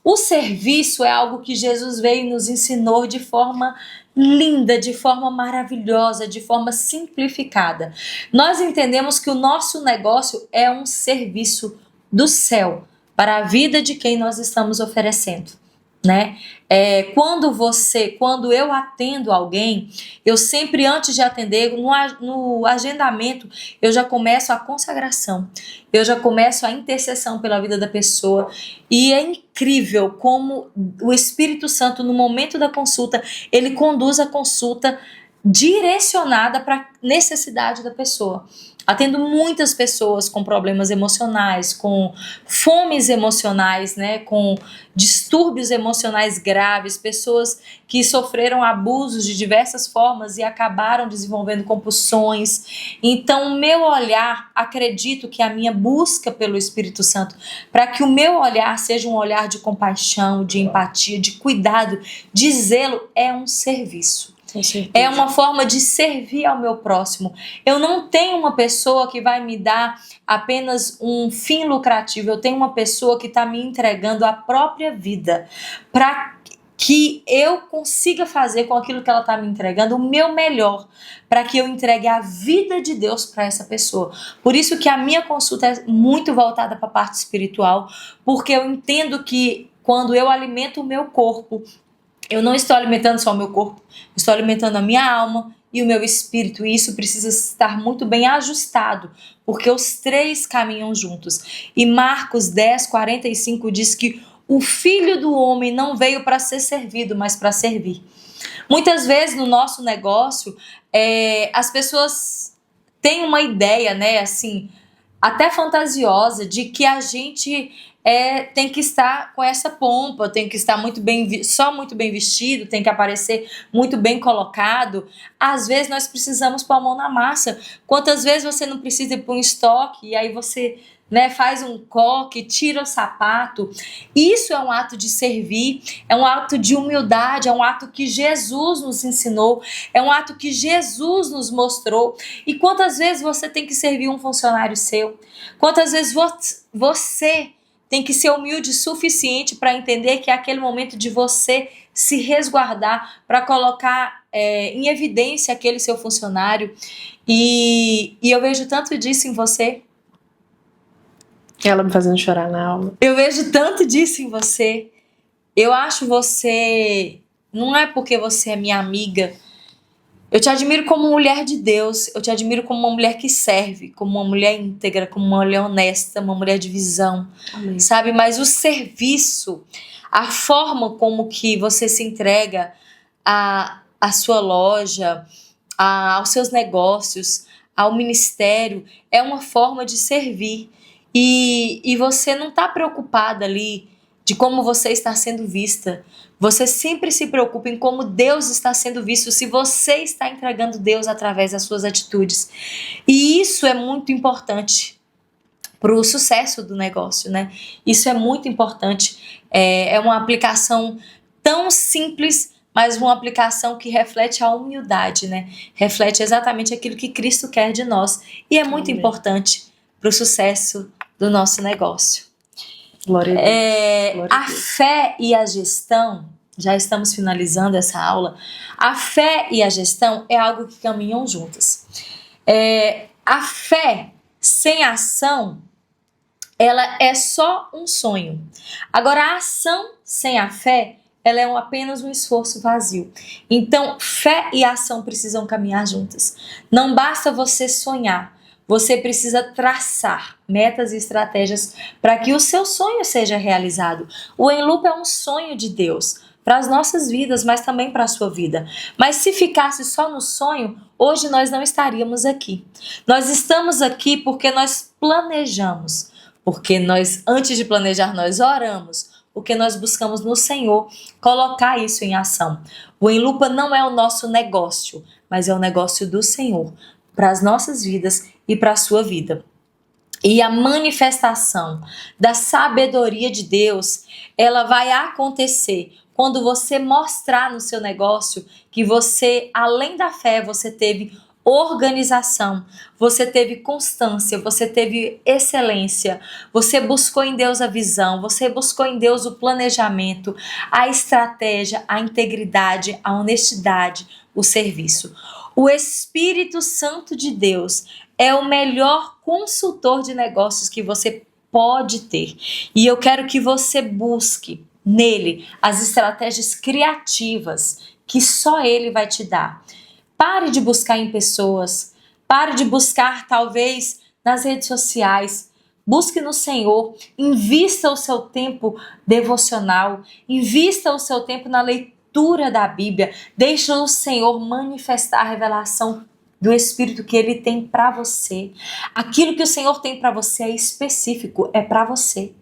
O serviço é algo que Jesus veio e nos ensinou de forma linda, de forma maravilhosa, de forma simplificada. Nós entendemos que o nosso negócio é um serviço do céu para a vida de quem nós estamos oferecendo. Né? Quando eu atendo alguém, eu sempre, antes de atender, no agendamento, eu já começo a consagração, eu já começo a intercessão pela vida da pessoa. E é incrível como o Espírito Santo, no momento da consulta, ele conduz a consulta direcionada para a necessidade da pessoa. Atendo muitas pessoas com problemas emocionais, com fomes emocionais, né, com distúrbios emocionais graves, pessoas que sofreram abusos de diversas formas e acabaram desenvolvendo compulsões. Então, o meu olhar, acredito que a minha busca pelo Espírito Santo, para que o meu olhar seja um olhar de compaixão, de empatia, de cuidado, de zelo, é um serviço. É uma forma de servir ao meu próximo. Eu não tenho uma pessoa que vai me dar apenas um fim lucrativo. Eu tenho uma pessoa que está me entregando a própria vida para que eu consiga fazer com aquilo que ela está me entregando o meu melhor, para que eu entregue a vida de Deus para essa pessoa. Por isso que a minha consulta é muito voltada para a parte espiritual, porque eu entendo que quando eu alimento o meu corpo, eu não estou alimentando só o meu corpo, estou alimentando a minha alma e o meu espírito, e isso precisa estar muito bem ajustado, porque os três caminham juntos. E Marcos 10:45 diz que o Filho do Homem não veio para ser servido, mas para servir. Muitas vezes no nosso negócio, as pessoas têm uma ideia, né, assim, até fantasiosa de que a gente tem que estar com essa pompa, tem que estar só muito bem vestido, tem que aparecer muito bem colocado. Às vezes nós precisamos pôr a mão na massa. Quantas vezes você não precisa ir para um estoque e aí você faz um coque, tira o sapato. Isso é um ato de servir, é um ato de humildade, é um ato que Jesus nos ensinou, é um ato que Jesus nos mostrou. E quantas vezes você tem que servir um funcionário seu? Quantas vezes você tem que ser humilde o suficiente para entender que é aquele momento de você se resguardar, para colocar em evidência aquele seu funcionário. E eu vejo tanto disso em você. Ela me fazendo chorar na aula. Eu vejo tanto disso em você. Eu acho você... Não é porque você é minha amiga. Eu te admiro como mulher de Deus. Eu te admiro como uma mulher que serve. Como uma mulher íntegra. Como uma mulher honesta. Uma mulher de visão. Amém. Sabe? Mas o serviço... A forma como que você se entrega à sua loja... aos seus negócios... ao ministério... é uma forma de servir. E você não está preocupada ali de como você está sendo vista. Você sempre se preocupa em como Deus está sendo visto, se você está entregando Deus através das suas atitudes. E isso é muito importante para o sucesso do negócio, né? Isso é muito importante. É uma aplicação tão simples, mas uma aplicação que reflete a humildade, né? Reflete exatamente aquilo que Cristo quer de nós. E é muito importante para o sucesso do nosso negócio. Glória a Deus. Glória a A Deus. fé e a gestão, já estamos finalizando essa aula, a fé e a gestão é algo que caminham juntas. A fé sem ação, ela é só um sonho. Agora, a ação sem a fé, ela é apenas um esforço vazio. Então, fé e ação precisam caminhar juntas. Não basta você sonhar. Você precisa traçar metas e estratégias para que o seu sonho seja realizado. O Em Lupa é um sonho de Deus para as nossas vidas, mas também para a sua vida. Mas se ficasse só no sonho, hoje nós não estaríamos aqui. Nós estamos aqui porque nós planejamos, porque nós, antes de planejar, nós oramos, porque nós buscamos no Senhor colocar isso em ação. O Em Lupa não é o nosso negócio, mas é o negócio do Senhor para as nossas vidas e para a sua vida. E a manifestação da sabedoria de Deus, ela vai acontecer quando você mostrar no seu negócio que você, além da fé, você teve organização, você teve constância, você teve excelência, você buscou em Deus a visão, você buscou em Deus o planejamento, a estratégia, a integridade, a honestidade, o serviço. O Espírito Santo de Deus é o melhor consultor de negócios que você pode ter. E eu quero que você busque nele as estratégias criativas que só ele vai te dar. Pare de buscar em pessoas, pare de buscar talvez nas redes sociais. Busque no Senhor, invista o seu tempo devocional, invista o seu tempo na leitura da Bíblia, deixe o Senhor manifestar a revelação do Espírito que Ele tem para você. Aquilo que o Senhor tem para você é específico, é para você.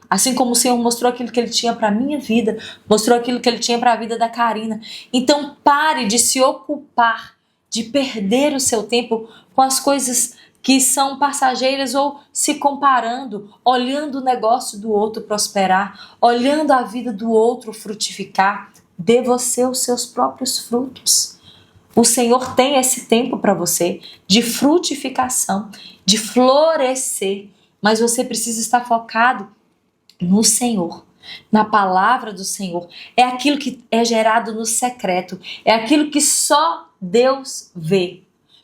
Assim como o Senhor mostrou aquilo que Ele tinha para a minha vida, mostrou aquilo que Ele tinha para a vida da Karina. Então pare de se ocupar, de perder o seu tempo com as coisas que são passageiras ou se comparando, olhando o negócio do outro prosperar, olhando a vida do outro frutificar. Dê você os seus próprios frutos. O Senhor tem esse tempo para você de frutificação, de florescer, mas você precisa estar focado no Senhor, na palavra do Senhor. É aquilo que é gerado no secreto, é aquilo que só Deus vê.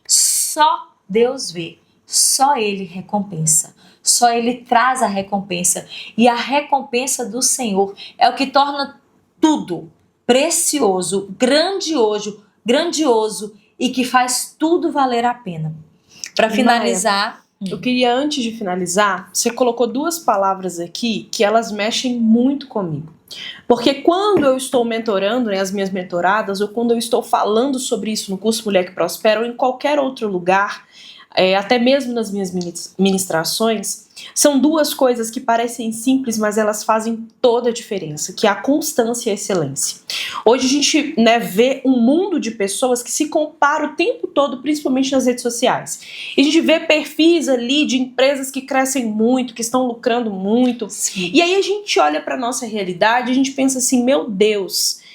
Só Deus vê, só Ele recompensa, só Ele traz a recompensa. E a recompensa do Senhor é o que torna tudo precioso, grandioso e que faz tudo valer a pena. Para finalizar, eu queria, antes de finalizar, você colocou duas palavras aqui que elas mexem muito comigo. Porque quando eu estou mentorando, as minhas mentoradas, ou quando eu estou falando sobre isso no curso Mulher que Prospera, ou em qualquer outro lugar, até mesmo nas minhas ministrações, são duas coisas que parecem simples, mas elas fazem toda a diferença, que é a constância e a excelência. Hoje a gente, né, vê um mundo de pessoas que se comparam o tempo todo, principalmente nas redes sociais. E a gente vê perfis ali de empresas que crescem muito, que estão lucrando muito. Sim. E aí a gente olha para a nossa realidade e a gente pensa assim, meu Deus,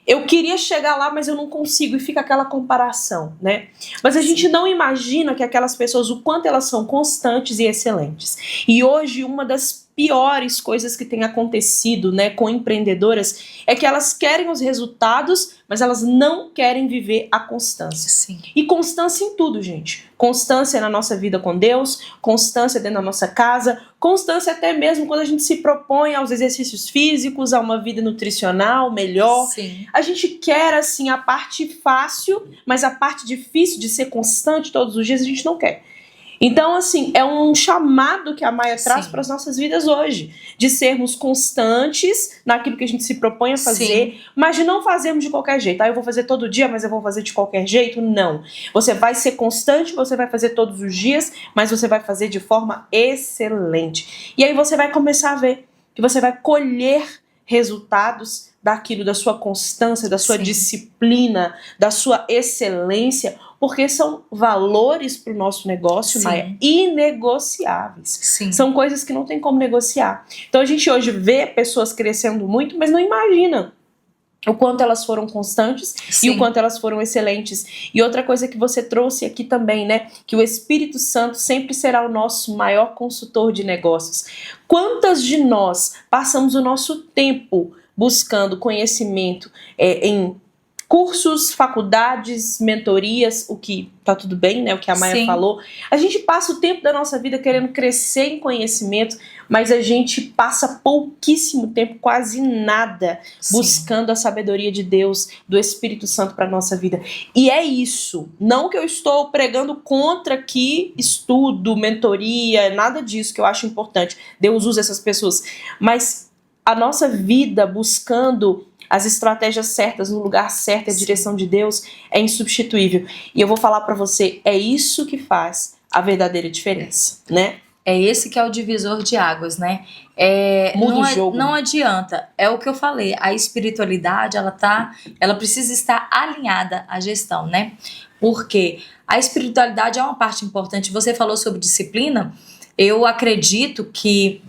eu queria chegar lá, mas eu não consigo, e fica aquela comparação, né? Mas a gente não imagina que aquelas pessoas, o quanto elas são constantes e excelentes. E hoje, uma das piores coisas que tem acontecido, né, com empreendedoras é que elas querem os resultados, mas elas não querem viver a constância. Sim. E constância em tudo, gente. Constância na nossa vida com Deus, constância dentro da nossa casa, constância até mesmo quando a gente se propõe aos exercícios físicos, a uma vida nutricional melhor. Sim. A gente quer, assim, a parte fácil, mas a parte difícil de ser constante todos os dias a gente não quer. Então, assim, é um chamado que a Maia traz para as nossas vidas hoje, de sermos constantes naquilo que a gente se propõe a fazer, mas de não fazermos de qualquer jeito. Eu vou fazer todo dia, mas eu vou fazer de qualquer jeito? Não. Você vai ser constante, você vai fazer todos os dias, mas você vai fazer de forma excelente. E aí você vai começar a ver que você vai colher resultados daquilo, da sua constância, da sua disciplina, da sua excelência, porque são valores para o nosso negócio, Maia, inegociáveis. Sim. São coisas que não tem como negociar. Então a gente hoje vê pessoas crescendo muito, mas não imagina o quanto elas foram constantes e o quanto elas foram excelentes. E outra coisa que você trouxe aqui também, né, que o Espírito Santo sempre será o nosso maior consultor de negócios. Quantas de nós passamos o nosso tempo buscando conhecimento em cursos, faculdades, mentorias, o que tá tudo bem, né? O que a Maia falou. A gente passa o tempo da nossa vida querendo crescer em conhecimento, mas a gente passa pouquíssimo tempo, quase nada, buscando a sabedoria de Deus, do Espírito Santo para nossa vida. E é isso. Não que eu estou pregando contra aqui estudo, mentoria, nada disso que eu acho importante. Deus usa essas pessoas. Mas a nossa vida buscando as estratégias certas, no lugar certo, a direção de Deus é insubstituível. E eu vou falar para você, é isso que faz a verdadeira diferença, né? É esse que é o divisor de águas, né? Muda o jogo. Não adianta, é o que eu falei, a espiritualidade, ela precisa estar alinhada à gestão, né? Porque a espiritualidade é uma parte importante. Você falou sobre disciplina, eu acredito que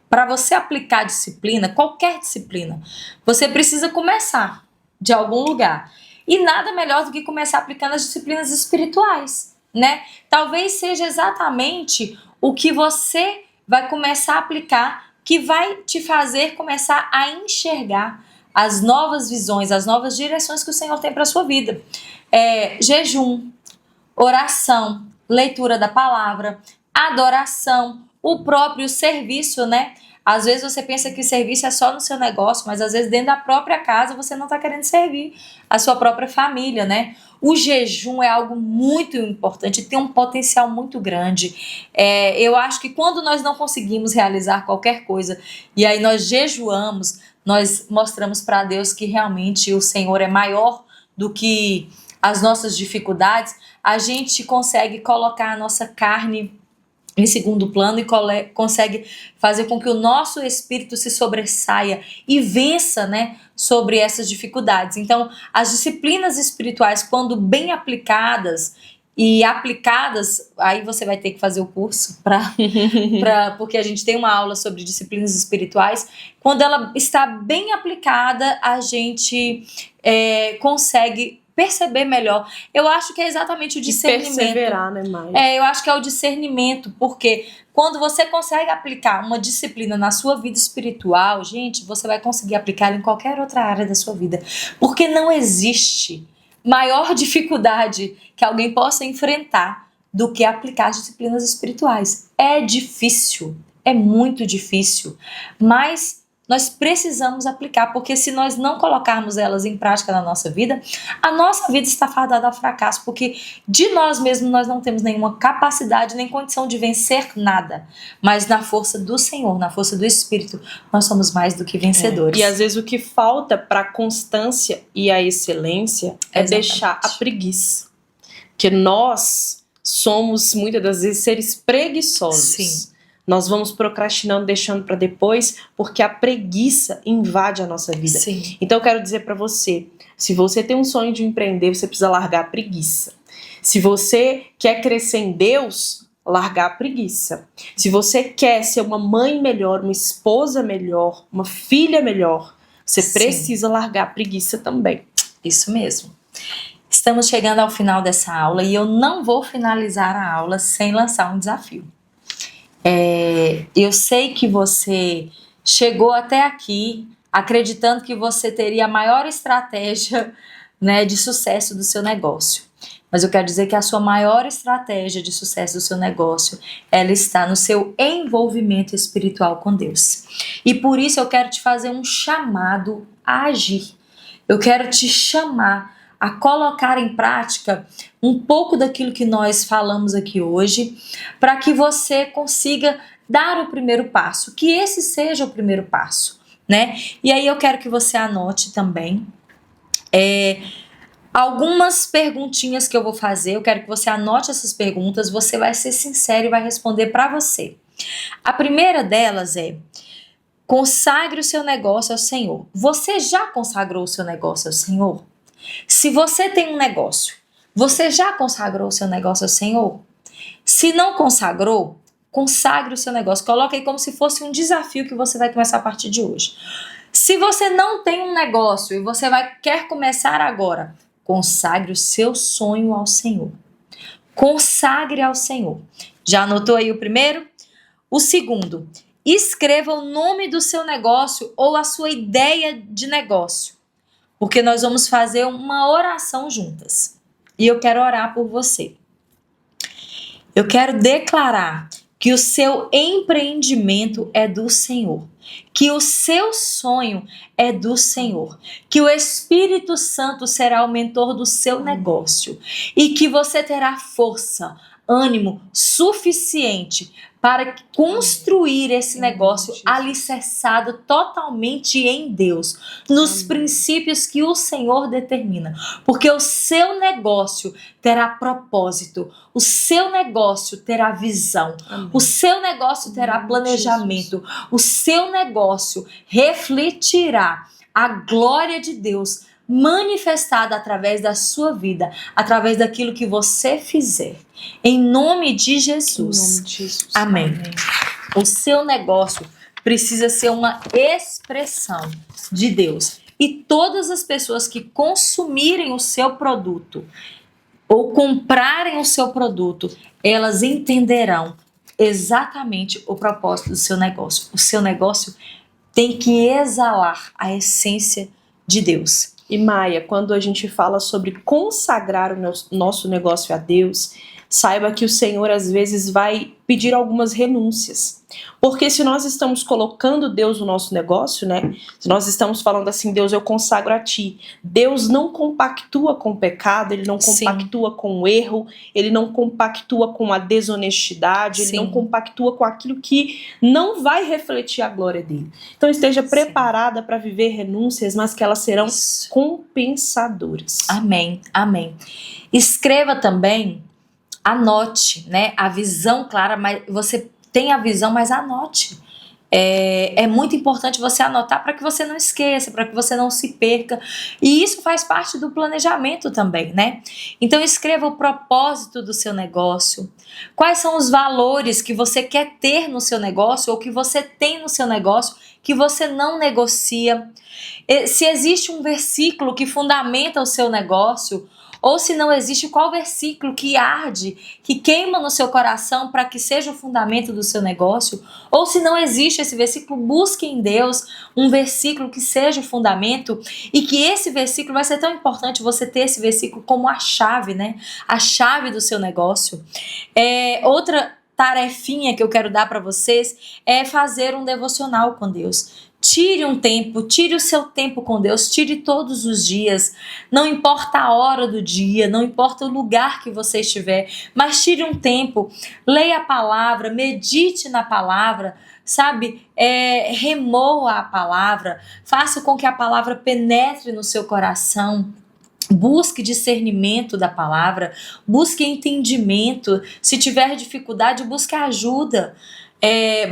para você aplicar disciplina, qualquer disciplina, você precisa começar de algum lugar. E nada melhor do que começar aplicando as disciplinas espirituais, né? Talvez seja exatamente o que você vai começar a aplicar que vai te fazer começar a enxergar as novas visões, as novas direções que o Senhor tem para a sua vida. Jejum, oração, leitura da palavra, adoração, o próprio serviço, né? Às vezes você pensa que serviço é só no seu negócio, mas às vezes dentro da própria casa você não está querendo servir a sua própria família, né? O jejum é algo muito importante, tem um potencial muito grande. Eu acho que quando nós não conseguimos realizar qualquer coisa e aí nós jejuamos, nós mostramos para Deus que realmente o Senhor é maior do que as nossas dificuldades. A gente consegue colocar a nossa carne em segundo plano e consegue fazer com que o nosso espírito se sobressaia e vença, né, sobre essas dificuldades. Então, as disciplinas espirituais, quando bem aplicadas, aí você vai ter que fazer o curso porque a gente tem uma aula sobre disciplinas espirituais. Quando ela está bem aplicada, a gente consegue perceber melhor. Eu acho que é exatamente o discernimento. Perseverar, né, Maia? Eu acho que é o discernimento, porque quando você consegue aplicar uma disciplina na sua vida espiritual, gente, você vai conseguir aplicar em qualquer outra área da sua vida. Porque não existe maior dificuldade que alguém possa enfrentar do que aplicar as disciplinas espirituais. É difícil, é muito difícil, mas nós precisamos aplicar, porque se nós não colocarmos elas em prática na nossa vida, a nossa vida está fadada ao fracasso, porque de nós mesmos nós não temos nenhuma capacidade, nem condição de vencer nada, mas na força do Senhor, na força do Espírito, nós somos mais do que vencedores. E às vezes o que falta para a constância e a excelência é Exatamente. deixar a preguiça, porque nós somos muitas das vezes seres preguiçosos. Sim. Nós vamos procrastinando, deixando para depois, porque a preguiça invade a nossa vida. Sim. Então eu quero dizer para você, se você tem um sonho de empreender, você precisa largar a preguiça. Se você quer crescer em Deus, largar a preguiça. Se você quer ser uma mãe melhor, uma esposa melhor, uma filha melhor, você Sim. precisa largar a preguiça também. Isso mesmo. Estamos chegando ao final dessa aula e eu não vou finalizar a aula sem lançar um desafio. Eu sei que você chegou até aqui acreditando que você teria a maior estratégia, né, de sucesso do seu negócio. Mas eu quero dizer que a sua maior estratégia de sucesso do seu negócio, ela está no seu envolvimento espiritual com Deus. E por isso eu quero te fazer um chamado a agir. Eu quero te chamar a colocar em prática um pouco daquilo que nós falamos aqui hoje, para que você consiga dar o primeiro passo, que esse seja o primeiro passo, né? E aí eu quero que você anote também algumas perguntinhas que eu vou fazer. Eu quero que você anote essas perguntas, você vai ser sincero e vai responder para você. A primeira delas é: consagre o seu negócio ao Senhor. Você já consagrou o seu negócio ao Senhor? Se você tem um negócio, você já consagrou o seu negócio ao Senhor? Se não consagrou, consagre o seu negócio. Coloque aí como se fosse um desafio que você vai começar a partir de hoje. Se você não tem um negócio e você quer começar agora, consagre o seu sonho ao Senhor. Consagre ao Senhor. Já anotou aí o primeiro? O segundo, escreva o nome do seu negócio ou a sua ideia de negócio, porque nós vamos fazer uma oração juntas. E eu quero orar por você. Eu quero declarar que o seu empreendimento é do Senhor, que o seu sonho é do Senhor, que o Espírito Santo será o mentor do seu negócio e que você terá força, ânimo suficiente para construir esse negócio alicerçado totalmente em Deus, nos princípios que o Senhor determina, porque o seu negócio terá propósito, o seu negócio terá visão, o seu negócio terá planejamento, o seu negócio refletirá a glória de Deus manifestada através da sua vida, através daquilo que você fizer. Em nome de Jesus. Em nome de Jesus. Amém. Amém. O seu negócio precisa ser uma expressão de Deus. E todas as pessoas que consumirem o seu produto ou comprarem o seu produto, elas entenderão exatamente o propósito do seu negócio. O seu negócio tem que exalar a essência de Deus. E Maia, quando a gente fala sobre consagrar o nosso negócio a Deus, saiba que o Senhor às vezes vai pedir algumas renúncias. Porque se nós estamos colocando Deus no nosso negócio, né? Se nós estamos falando assim, Deus, eu consagro a ti. Deus não compactua com o pecado, ele não compactua Sim. com o erro, ele não compactua com a desonestidade, Sim. ele não compactua com aquilo que não vai refletir a glória dele. Então esteja preparada para viver renúncias, mas que elas serão compensadoras. Amém, amém. Escreva também, anote, né, a visão clara, mas você tem a visão, mas anote. É muito importante você anotar para que você não esqueça, para que você não se perca. E isso faz parte do planejamento também, né? Então escreva o propósito do seu negócio. Quais são os valores que você quer ter no seu negócio ou que você tem no seu negócio que você não negocia. Se existe um versículo que fundamenta o seu negócio, ou se não existe, qual versículo que arde, que queima no seu coração para que seja o fundamento do seu negócio, ou se não existe esse versículo, busque em Deus um versículo que seja o fundamento, e que esse versículo vai ser tão importante você ter esse versículo como a chave, né? A chave do seu negócio. Outra tarefinha que eu quero dar para vocês é fazer um devocional com Deus. Tire um tempo, tire o seu tempo com Deus, tire todos os dias, não importa a hora do dia, não importa o lugar que você estiver, mas tire um tempo, leia a palavra, medite na palavra, sabe, remoa a palavra, faça com que a palavra penetre no seu coração. Busque discernimento da palavra, busque entendimento. Se tiver dificuldade, busque ajuda.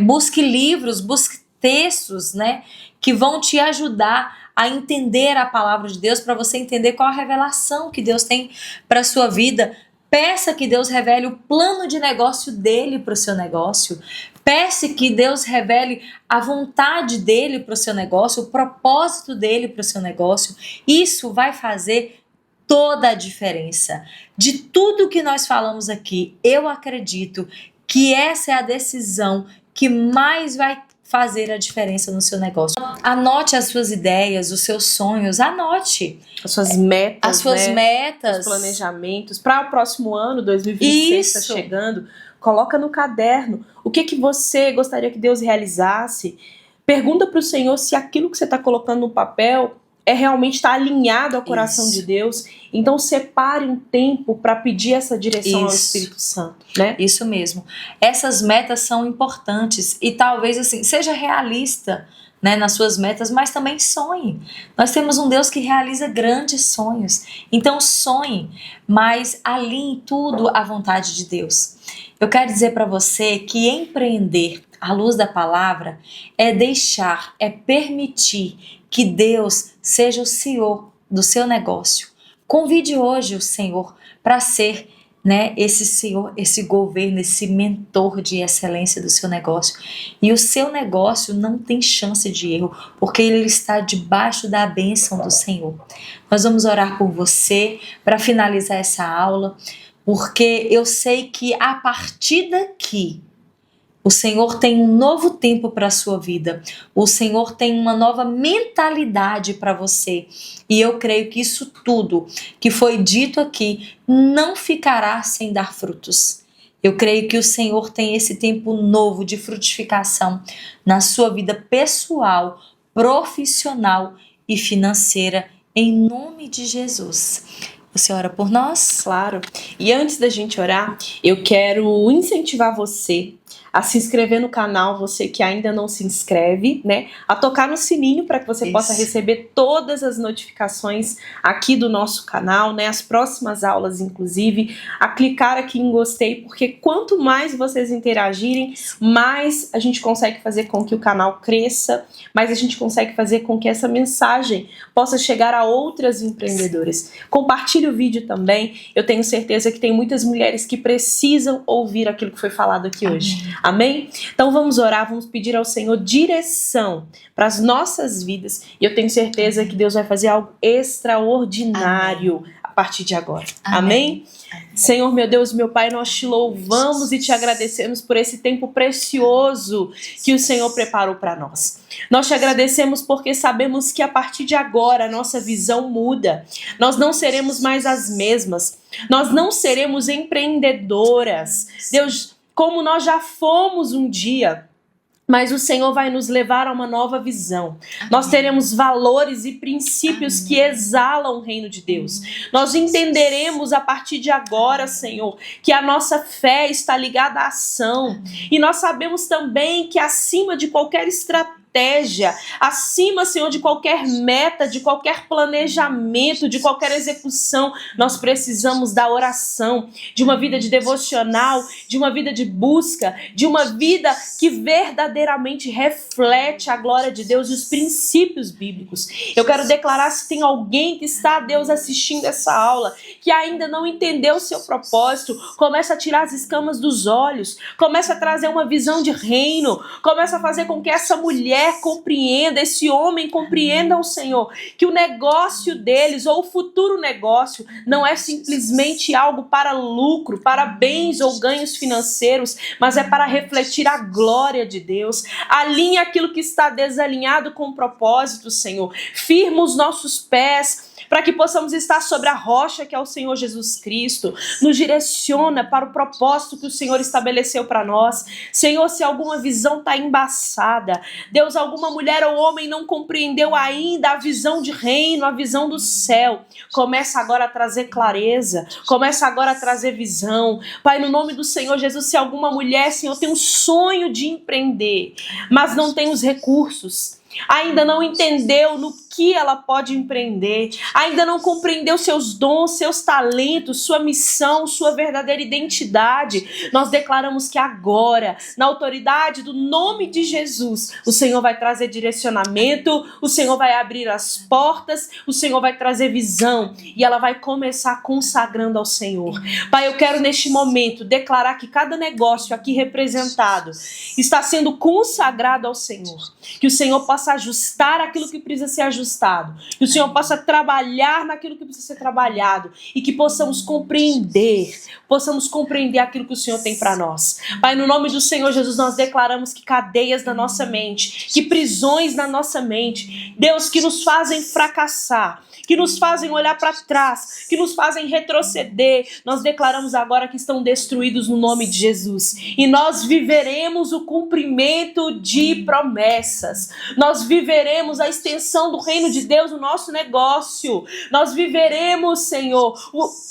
Busque livros, busque textos, né, que vão te ajudar a entender a palavra de Deus, para você entender qual a revelação que Deus tem para a sua vida. Peça que Deus revele o plano de negócio dele para o seu negócio. Peça que Deus revele a vontade dele para o seu negócio, o propósito dele para o seu negócio. Isso vai fazer toda a diferença. De tudo que nós falamos aqui, eu acredito que essa é a decisão que mais vai fazer a diferença no seu negócio. Anote as suas ideias, os seus sonhos, anote. As suas metas, as suas metas. Os planejamentos. Para o próximo ano, 2026, está chegando, coloca no caderno o que você gostaria que Deus realizasse. Pergunta para o Senhor se aquilo que você está colocando no papel realmente está alinhado ao coração de Deus. Então separe um tempo para pedir essa direção ao Espírito Santo, né? Isso mesmo. Essas metas são importantes e talvez assim seja realista, né, nas suas metas, mas também sonhe. Nós temos um Deus que realiza grandes sonhos. Então sonhe, mas alinhe tudo à vontade de Deus. Eu quero dizer para você que empreender à luz da palavra é deixar, é permitir que Deus seja o Senhor do seu negócio. Convide hoje o Senhor para ser, né, esse Senhor, esse governo, esse mentor de excelência do seu negócio. E o seu negócio não tem chance de erro, porque ele está debaixo da bênção do Senhor. Nós vamos orar por você para finalizar essa aula, porque eu sei que a partir daqui o Senhor tem um novo tempo para a sua vida. O Senhor tem uma nova mentalidade para você. E eu creio que isso tudo que foi dito aqui não ficará sem dar frutos. Eu creio que o Senhor tem esse tempo novo de frutificação na sua vida pessoal, profissional e financeira, em nome de Jesus. Você ora por nós? Claro. E antes da gente orar, eu quero incentivar você a se inscrever no canal, você que ainda não se inscreve, né? A tocar no sininho para que você possa receber todas as notificações aqui do nosso canal, né? As próximas aulas, inclusive. A clicar aqui em gostei, porque quanto mais vocês interagirem, mais a gente consegue fazer com que o canal cresça, mais a gente consegue fazer com que essa mensagem possa chegar a outras empreendedoras. Compartilhe o vídeo também. Eu tenho certeza que tem muitas mulheres que precisam ouvir aquilo que foi falado aqui hoje. Amém? Então vamos orar, vamos pedir ao Senhor direção para as nossas vidas. E eu tenho certeza que Deus vai fazer algo extraordinário a partir de agora. Amém? Senhor, meu Deus, meu Pai, nós te louvamos e te agradecemos por esse tempo precioso que o Senhor preparou para nós. Nós te agradecemos porque sabemos que a partir de agora a nossa visão muda. Nós não seremos mais as mesmas. Nós não seremos empreendedoras. Deus, como nós já fomos um dia, mas o Senhor vai nos levar a uma nova visão. Nós teremos valores e princípios que exalam o reino de Deus. Nós entenderemos a partir de agora, Senhor, que a nossa fé está ligada à ação. E nós sabemos também que acima de qualquer estratégia, acima, Senhor, de qualquer meta, de qualquer planejamento, de qualquer execução, nós precisamos da oração, de uma vida de devocional, de uma vida de busca, de uma vida que verdadeiramente reflete a glória de Deus e os princípios bíblicos. Eu quero declarar, se tem alguém que está, Deus, assistindo essa aula, que ainda não entendeu o seu propósito, começa a tirar as escamas dos olhos, começa a trazer uma visão de reino, começa a fazer com que essa mulher compreenda, esse homem compreenda o Senhor, que o negócio deles ou o futuro negócio não é simplesmente algo para lucro, para bens ou ganhos financeiros, mas é para refletir a glória de Deus. Alinhe aquilo que está desalinhado com o propósito, Senhor. Firma os nossos pés para que possamos estar sobre a rocha que é o Senhor Jesus Cristo. Nos direciona para o propósito que o Senhor estabeleceu para nós. Senhor, se alguma visão está embaçada, Deus, alguma mulher ou homem não compreendeu ainda a visão de reino, a visão do céu, começa agora a trazer clareza, começa agora a trazer visão. Pai, no nome do Senhor Jesus, se alguma mulher, Senhor, tem um sonho de empreender, mas não tem os recursos, ainda não entendeu no que ela pode empreender, ainda não compreendeu seus dons, seus talentos, sua missão, sua verdadeira identidade, nós declaramos que agora, na autoridade do nome de Jesus, o Senhor vai trazer direcionamento, o Senhor vai abrir as portas, o Senhor vai trazer visão e ela vai começar consagrando ao Senhor. Pai, eu quero neste momento declarar que cada negócio aqui representado está sendo consagrado ao Senhor. Que o Senhor possa ajustar aquilo que precisa ser ajustado. Que o Senhor possa trabalhar naquilo que precisa ser trabalhado. E que possamos compreender aquilo que o Senhor tem para nós. Pai, no nome do Senhor Jesus, nós declaramos que cadeias na nossa mente, que prisões na nossa mente, Deus, que nos fazem fracassar, que nos fazem olhar para trás, que nos fazem retroceder, nós declaramos agora que estão destruídos no nome de Jesus. E nós viveremos o cumprimento de promessas. Nós viveremos a extensão do reino de Deus no nosso negócio. Nós viveremos, Senhor,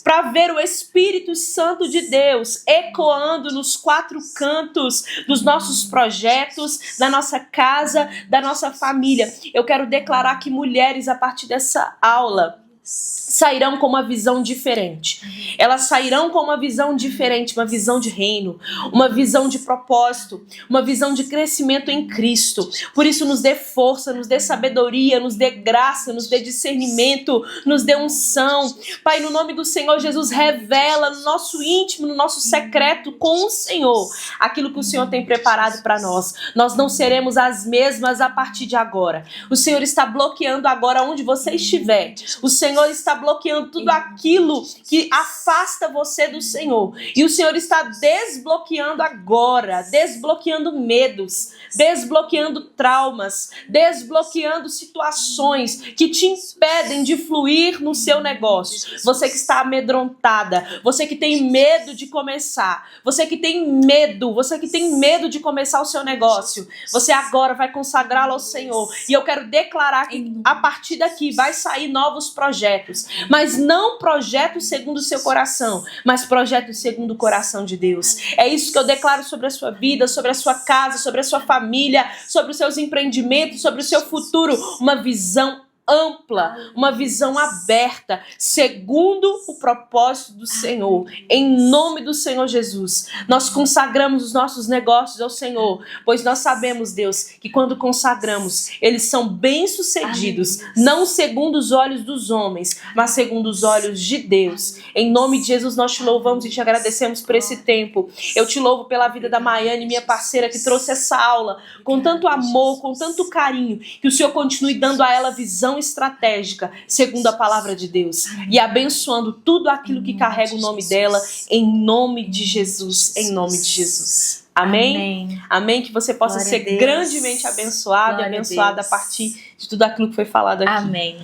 para ver o Espírito Santo de Deus ecoando nos 4 cantos dos nossos projetos, da nossa casa, da nossa família. Eu quero declarar que mulheres, a partir dessa aula, sairão com uma visão diferente. Elas sairão com uma visão diferente, uma visão de reino, uma visão de propósito, uma visão de crescimento em Cristo. Por isso, nos dê força, nos dê sabedoria, nos dê graça, nos dê discernimento, nos dê unção. Pai, no nome do Senhor Jesus, revela no nosso íntimo, no nosso secreto com o Senhor, aquilo que o Senhor tem preparado para nós. Nós não seremos as mesmas a partir de agora. O Senhor está bloqueando agora onde você estiver. O Senhor está bloqueando tudo aquilo que afasta você do Senhor. E o Senhor está desbloqueando agora, desbloqueando medos, desbloqueando traumas, desbloqueando situações que te impedem de fluir no seu negócio. Você que está amedrontada, você que tem medo de começar, você que tem medo de começar o seu negócio, você agora vai consagrá-lo ao Senhor. E eu quero declarar que a partir daqui vai sair novos projetos, mas não projetos segundo o seu coração, mas projetos segundo o coração de Deus. É isso que eu declaro sobre a sua vida, sobre a sua casa, sobre a sua família, sobre os seus empreendimentos, sobre o seu futuro. Uma visão ampla, uma visão aberta, segundo o propósito do Senhor. Em nome do Senhor Jesus, nós consagramos os nossos negócios ao Senhor, pois nós sabemos, Deus, que quando consagramos, eles são bem-sucedidos, não segundo os olhos dos homens, mas segundo os olhos de Deus. Em nome de Jesus, nós te louvamos e te agradecemos por esse tempo. Eu te louvo pela vida da Maiane, minha parceira, que trouxe essa aula com tanto amor, com tanto carinho, que o Senhor continue dando a ela visão estratégica, segundo a palavra de Deus, e abençoando tudo aquilo que carrega o nome dela, em nome de Jesus, em nome de Jesus. Amém? Amém. Amém? Que você possa ser grandemente abençoado e abençoada a partir de tudo aquilo que foi falado aqui. Amém.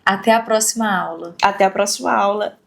Até a próxima aula. Até a próxima aula.